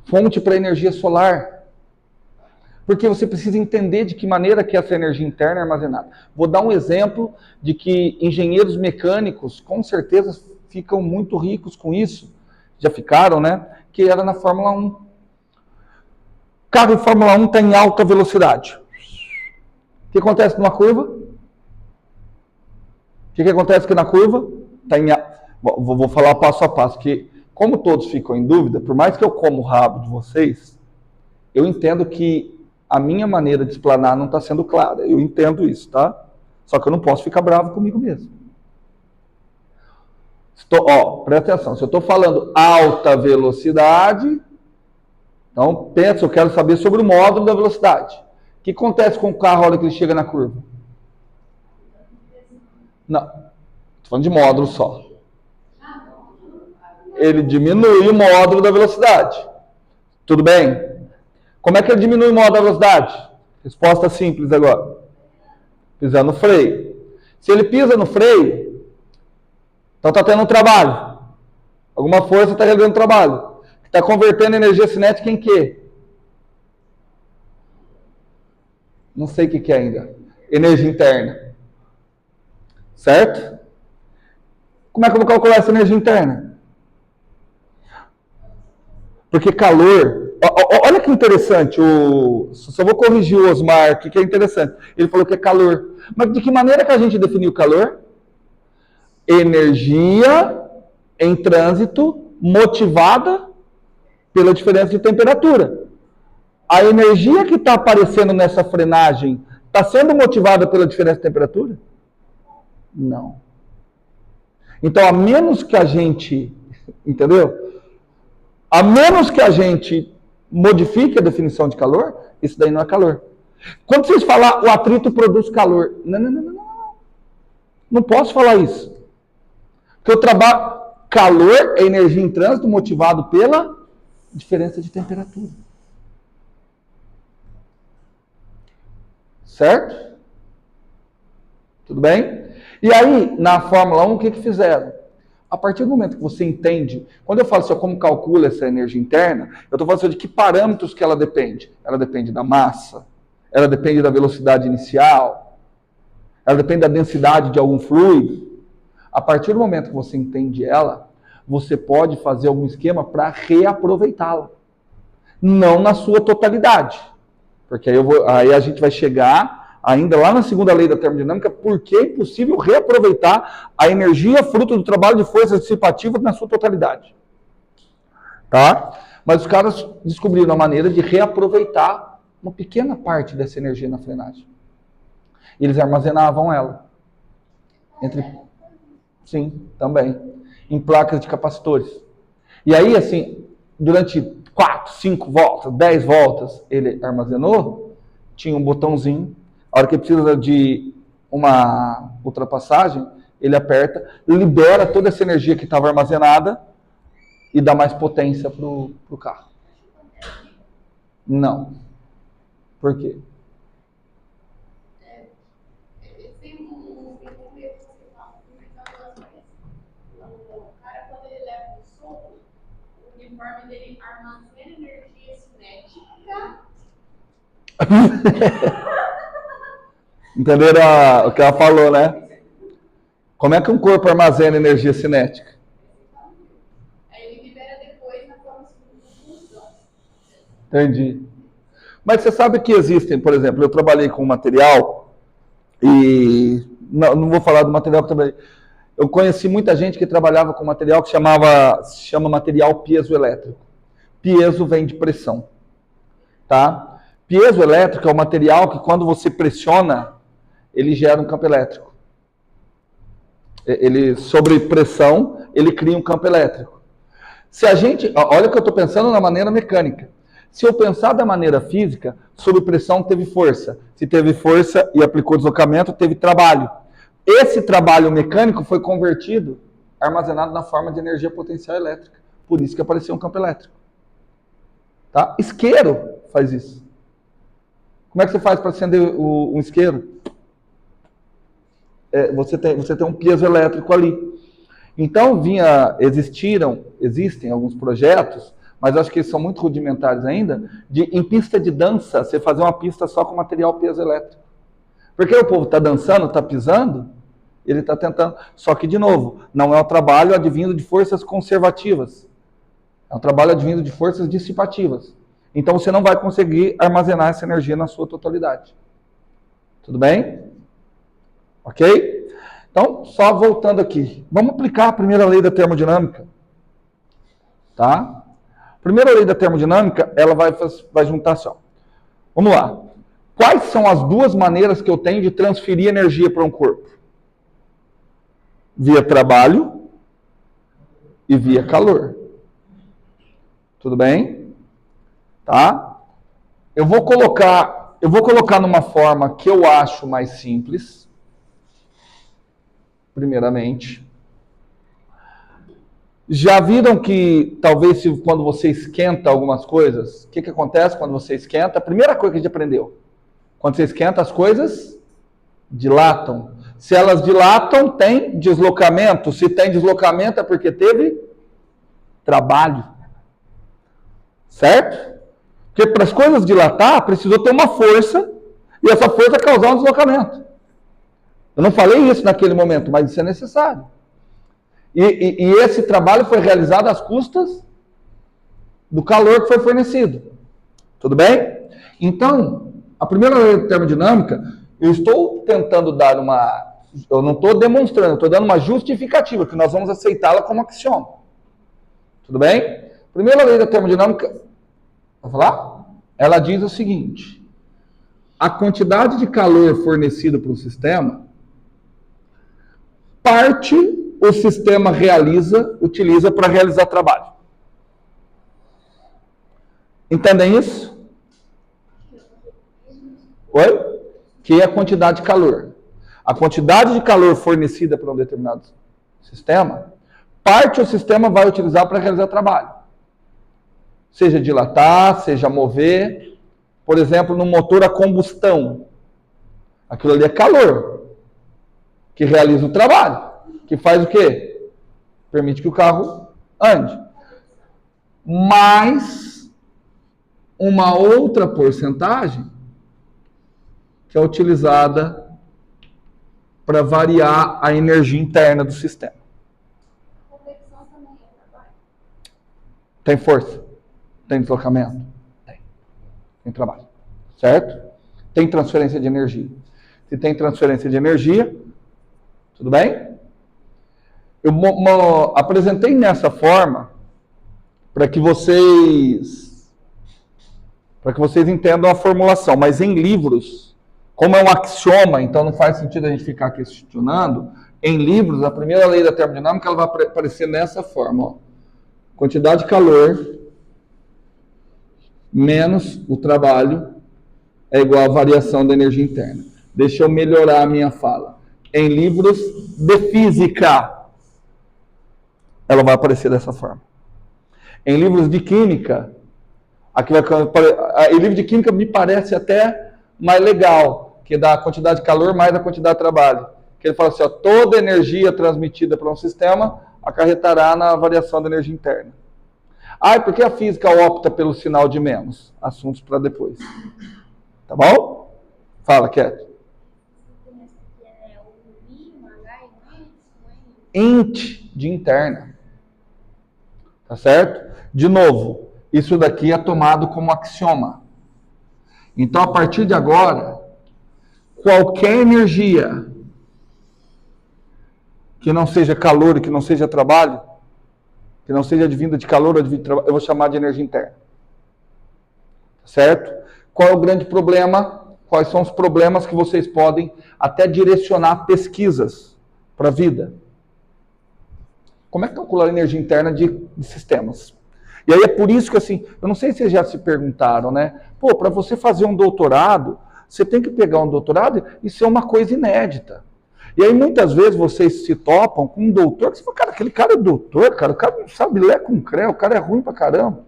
fonte para energia solar. Porque você precisa entender de que maneira que essa energia interna é armazenada. Vou dar um exemplo de que engenheiros mecânicos, com certeza, ficam muito ricos com isso. Já ficaram, né? Que era na Fórmula 1. O carro de Fórmula 1 está em alta velocidade. O que acontece numa curva? O que acontece aqui na curva? Vou falar passo a passo, que como todos ficam em dúvida, por mais que eu como o rabo de vocês, eu entendo que a minha maneira de explanar não está sendo clara. Eu entendo isso, tá? Só que eu não posso ficar bravo comigo mesmo. Presta atenção. Se eu estou falando alta velocidade, então pensa, eu quero saber sobre o módulo da velocidade. O que acontece com o carro na hora que ele chega na curva? Não. Estou falando de módulo só. Ele diminui o módulo da velocidade. Tudo bem? Como é que ele diminui o módulo da velocidade? Resposta simples agora. Pisando no freio. Se ele pisa no freio, então está tendo um trabalho. Alguma força está realizando um trabalho. Está convertendo energia cinética em quê? Não sei o que é ainda. Energia interna. Certo? Como é que eu vou calcular essa energia interna? Porque calor... Olha que interessante, só vou corrigir o Osmar, que é interessante. Ele falou que é calor. Mas de que maneira que a gente definiu calor? Energia em trânsito motivada pela diferença de temperatura. A energia que está aparecendo nessa frenagem está sendo motivada pela diferença de temperatura? Não. Então, a menos que a gente... Entendeu? A menos que a gente modifique a definição de calor, isso daí não é calor. Quando vocês falar o atrito produz calor, não. Não posso falar isso. Porque eu trabalho... Calor é energia em trânsito motivado pela diferença de temperatura. Certo? Tudo bem? E aí, na Fórmula 1, o que fizeram? A partir do momento que você entende, quando eu falo assim, como calcula essa energia interna, eu estou falando assim, de que parâmetros que ela depende. Ela depende da massa, ela depende da velocidade inicial, ela depende da densidade de algum fluido. A partir do momento que você entende ela, você pode fazer algum esquema para reaproveitá-la. Não na sua totalidade. Porque aí a gente vai chegar ainda lá na segunda lei da termodinâmica, porque é impossível reaproveitar a energia fruto do trabalho de forças dissipativas na sua totalidade. Tá? Mas os caras descobriram a maneira de reaproveitar uma pequena parte dessa energia na frenagem. E eles armazenavam ela. Sim, também. Em placas de capacitores. E aí, assim, durante 4, 5 voltas, 10 voltas, ele armazenou, tinha um botãozinho, a hora que precisa de uma ultrapassagem, ele aperta, libera toda essa energia que estava armazenada e dá mais potência para o carro. Não. Por quê? O uniforme dele armazena energia cinética. Entenderam o que ela falou, né? Como é que um corpo armazena energia cinética? Aí ele libera depois na forma de função. Entendi. Mas você sabe que existem, por exemplo, eu trabalhei com material e não vou falar do material que eu trabalhei. Eu conheci muita gente que trabalhava com material que chama material piezoelétrico. Piezo vem de pressão, tá? Piezoelétrico é o material que quando você pressiona, ele gera um campo elétrico. Ele, sobre pressão, ele cria um campo elétrico. Se a gente, olha que eu estou pensando na maneira mecânica. Se eu pensar da maneira física, sob pressão teve força. Se teve força e aplicou deslocamento, teve trabalho. Esse trabalho mecânico foi convertido, armazenado na forma de energia potencial elétrica. Por isso que apareceu um campo elétrico. Tá? Isqueiro faz isso. Como é que você faz para acender um isqueiro? Você tem um piezoelétrico ali. Então existem alguns projetos, mas acho que eles são muito rudimentares ainda, em pista de dança, você fazer uma pista só com material piezoelétrico. Porque o povo está dançando, está pisando, ele está tentando. Só que, de novo, não é um trabalho advindo de forças conservativas. É um trabalho advindo de forças dissipativas. Então você não vai conseguir armazenar essa energia na sua totalidade. Tudo bem? Ok? Então, só voltando aqui. Vamos aplicar a primeira lei da termodinâmica. Tá? A primeira lei da termodinâmica, ela vai juntar assim, ó. Vamos lá. Quais são as duas maneiras que eu tenho de transferir energia para um corpo? Via trabalho e via calor. Tudo bem? Tá? Eu vou colocar numa forma que eu acho mais simples. Primeiramente. Já viram que talvez quando você esquenta algumas coisas, o que acontece quando você esquenta? A primeira coisa que a gente aprendeu. Quando você esquenta, as coisas dilatam. Se elas dilatam, tem deslocamento. Se tem deslocamento, é porque teve trabalho. Certo? Porque para as coisas dilatar, precisou ter uma força, e essa força causar um deslocamento. Eu não falei isso naquele momento, mas isso é necessário. E esse trabalho foi realizado às custas do calor que foi fornecido. Tudo bem? Então, a primeira lei da termodinâmica, eu estou tentando dar eu não estou demonstrando, eu estou dando uma justificativa, que nós vamos aceitá-la como axioma. Tudo bem? Primeira lei da termodinâmica, vou falar? Ela diz o seguinte: a quantidade de calor fornecido para o sistema, parte o sistema utiliza para realizar trabalho. Entendem isso? Oi? Que é a quantidade de calor. A quantidade de calor fornecida para um determinado sistema, parte o sistema vai utilizar para realizar trabalho. Seja dilatar, seja mover. Por exemplo, no motor a combustão. Aquilo ali é calor. que realiza o trabalho, que faz o quê? Permite que o carro ande. Mais uma outra porcentagem que é utilizada para variar a energia interna do sistema. Convecção também é trabalho. Tem força? Tem deslocamento? Tem. Tem trabalho. Certo? Tem transferência de energia. Se tem transferência de energia, tudo bem? Eu apresentei nessa forma para que vocês entendam a formulação, mas em livros, como é um axioma, então não faz sentido a gente ficar questionando, em livros, a primeira lei da termodinâmica ela vai aparecer nessa forma, ó. Quantidade de calor menos o trabalho é igual a variação da energia interna. Deixa eu melhorar a minha fala. Em livros de física, ela vai aparecer dessa forma. Em livros de química, em livro de química me parece até mais legal, que dá a quantidade de calor mais a quantidade de trabalho. Que ele fala assim, ó, toda energia transmitida para um sistema acarretará na variação da energia interna. Por que a física opta pelo sinal de menos? Assuntos para depois. Tá bom? Fala, Cat. Int de interna. Tá certo? De novo, isso daqui é tomado como axioma. Então, a partir de agora, qualquer energia que não seja calor e que não seja trabalho, que não seja advinda de calor ou advinda de trabalho, eu vou chamar de energia interna. Certo? Qual é o grande problema? Quais são os problemas que vocês podem até direcionar pesquisas para a vida? Como é que calcular a energia interna de sistemas? E aí é por isso que, assim, eu não sei se vocês já se perguntaram, né? Pô, para você fazer um doutorado, você tem que pegar um doutorado e ser uma coisa inédita. E aí muitas vezes vocês se topam com um doutor, que você fala, cara, aquele cara é doutor, cara, o cara não sabe ler com creu, o cara é ruim pra caramba.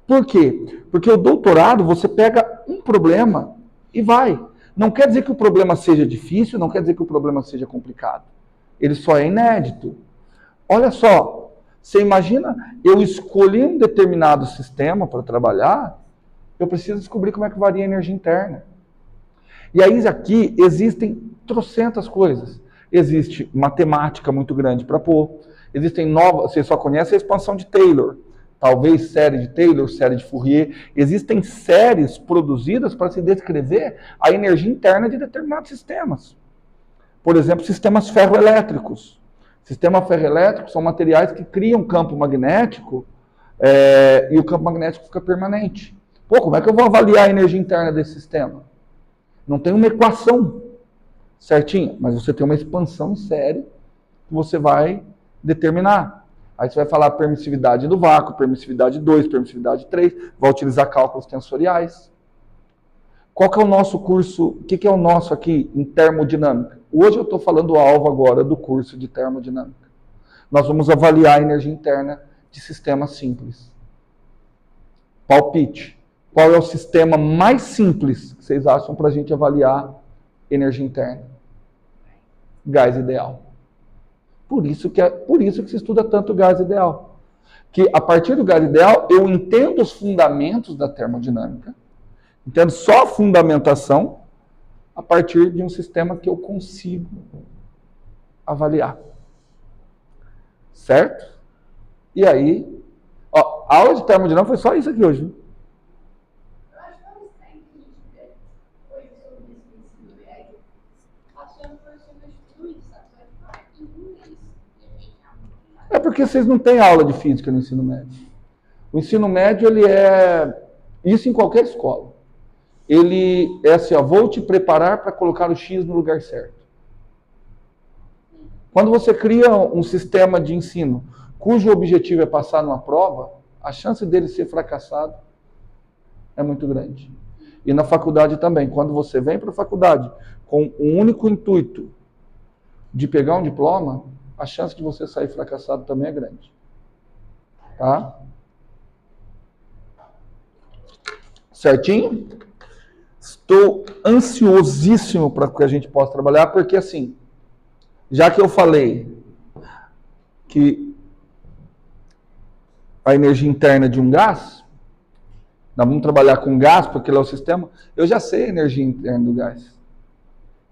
Por quê? Porque o doutorado, você pega um problema e vai. Não quer dizer que o problema seja difícil, não quer dizer que o problema seja complicado. Ele só é inédito. Olha só, você imagina, eu escolhi um determinado sistema para trabalhar, eu preciso descobrir como é que varia a energia interna. E aí aqui existem trocentas coisas. Existe matemática muito grande para pôr, existem novas, você só conhece a expansão de Taylor, talvez série de Taylor, série de Fourier, existem séries produzidas para se descrever a energia interna de determinados sistemas. Por exemplo, sistemas ferroelétricos. Sistemas ferroelétricos são materiais que criam campo magnético e o campo magnético fica permanente. Pô, como é que eu vou avaliar a energia interna desse sistema? Não tem uma equação certinha, mas você tem uma expansão séria que você vai determinar. Aí você vai falar permissividade do vácuo, permissividade 2, permissividade 3, vai utilizar cálculos tensoriais. Qual que é o nosso curso, o que é o nosso aqui em termodinâmica? Hoje eu estou falando o alvo agora do curso de termodinâmica. Nós vamos avaliar a energia interna de sistemas simples. Palpite. Qual é o sistema mais simples que vocês acham para a gente avaliar energia interna? Gás ideal. Por isso que se estuda tanto o gás ideal. Que a partir do gás ideal eu entendo os fundamentos da termodinâmica, entendo só a fundamentação a partir de um sistema que eu consigo avaliar. Certo? E aí, ó, a aula de termodinâmica foi só isso aqui hoje. Viu? Eu acho tão estranho que a gente vê coisas sobre isso no ensino médio, achando que eu sou estudo isso, sabe? Só de falar em inglês. E a gente É porque vocês não têm aula de física no ensino médio. O ensino médio, ele é... Isso em qualquer escola. Ele é assim, ó, vou te preparar para colocar o X no lugar certo. Quando você cria um sistema de ensino cujo objetivo é passar numa prova, a chance dele ser fracassado é muito grande. E na faculdade também. Quando você vem para a faculdade com um único intuito de pegar um diploma, a chance de você sair fracassado também é grande. Tá? Certinho? Estou ansiosíssimo para que a gente possa trabalhar, porque assim, Já que eu falei que a energia interna de um gás, nós vamos trabalhar com gás, porque ele é o sistema, eu já sei a energia interna do gás.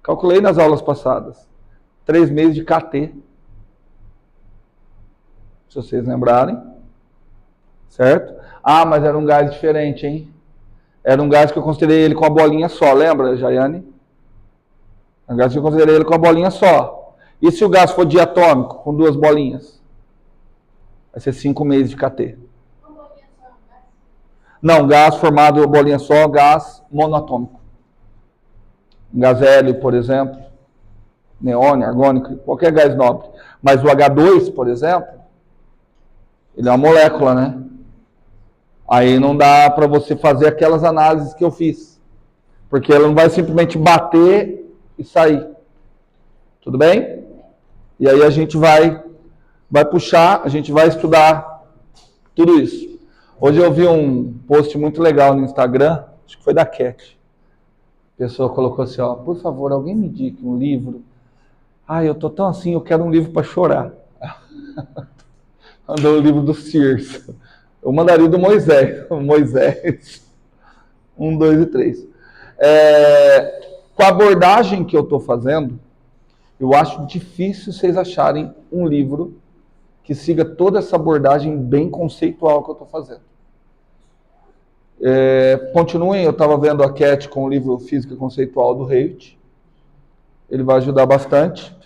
Calculei nas aulas passadas. 3 meses de KT. Se vocês lembrarem. Certo? Ah, mas era um gás diferente, hein? Era um gás que eu considerei ele com a bolinha só. Lembra, Jaiane? É um gás que eu considerei ele com a bolinha só. E se o gás for diatômico, com 2 bolinhas? Vai ser 5 meses de KT. Uma bolinha só, né? Não, gás formado bolinha só, gás monoatômico. Um gás hélio, por exemplo, neônio, argônico, qualquer gás nobre. Mas o H2, por exemplo, ele é uma molécula, né? Aí não dá para você fazer aquelas análises que eu fiz. Porque ela não vai simplesmente bater e sair. Tudo bem? E aí a gente vai puxar, a gente vai estudar tudo isso. Hoje eu vi um post muito legal no Instagram, acho que foi da Cat. A pessoa colocou assim, ó, por favor, alguém me indique um livro. Ah, eu tô tão assim, eu quero um livro para chorar. Mandou o livro do Sears. Eu mandaria o do Moisés. Moisés. 1, 2 e 3. Com a abordagem que eu estou fazendo, eu acho difícil vocês acharem um livro que siga toda essa abordagem bem conceitual que eu estou fazendo. Continuem, eu estava vendo a Cat com o livro Física Conceitual do Reit. Ele vai ajudar bastante.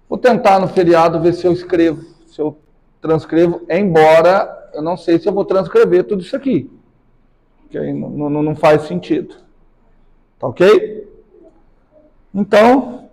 Vou tentar no feriado ver se eu escrevo, se eu transcrevo, embora eu não sei se eu vou transcrever tudo isso aqui. Porque aí não faz sentido. Tá ok? Então,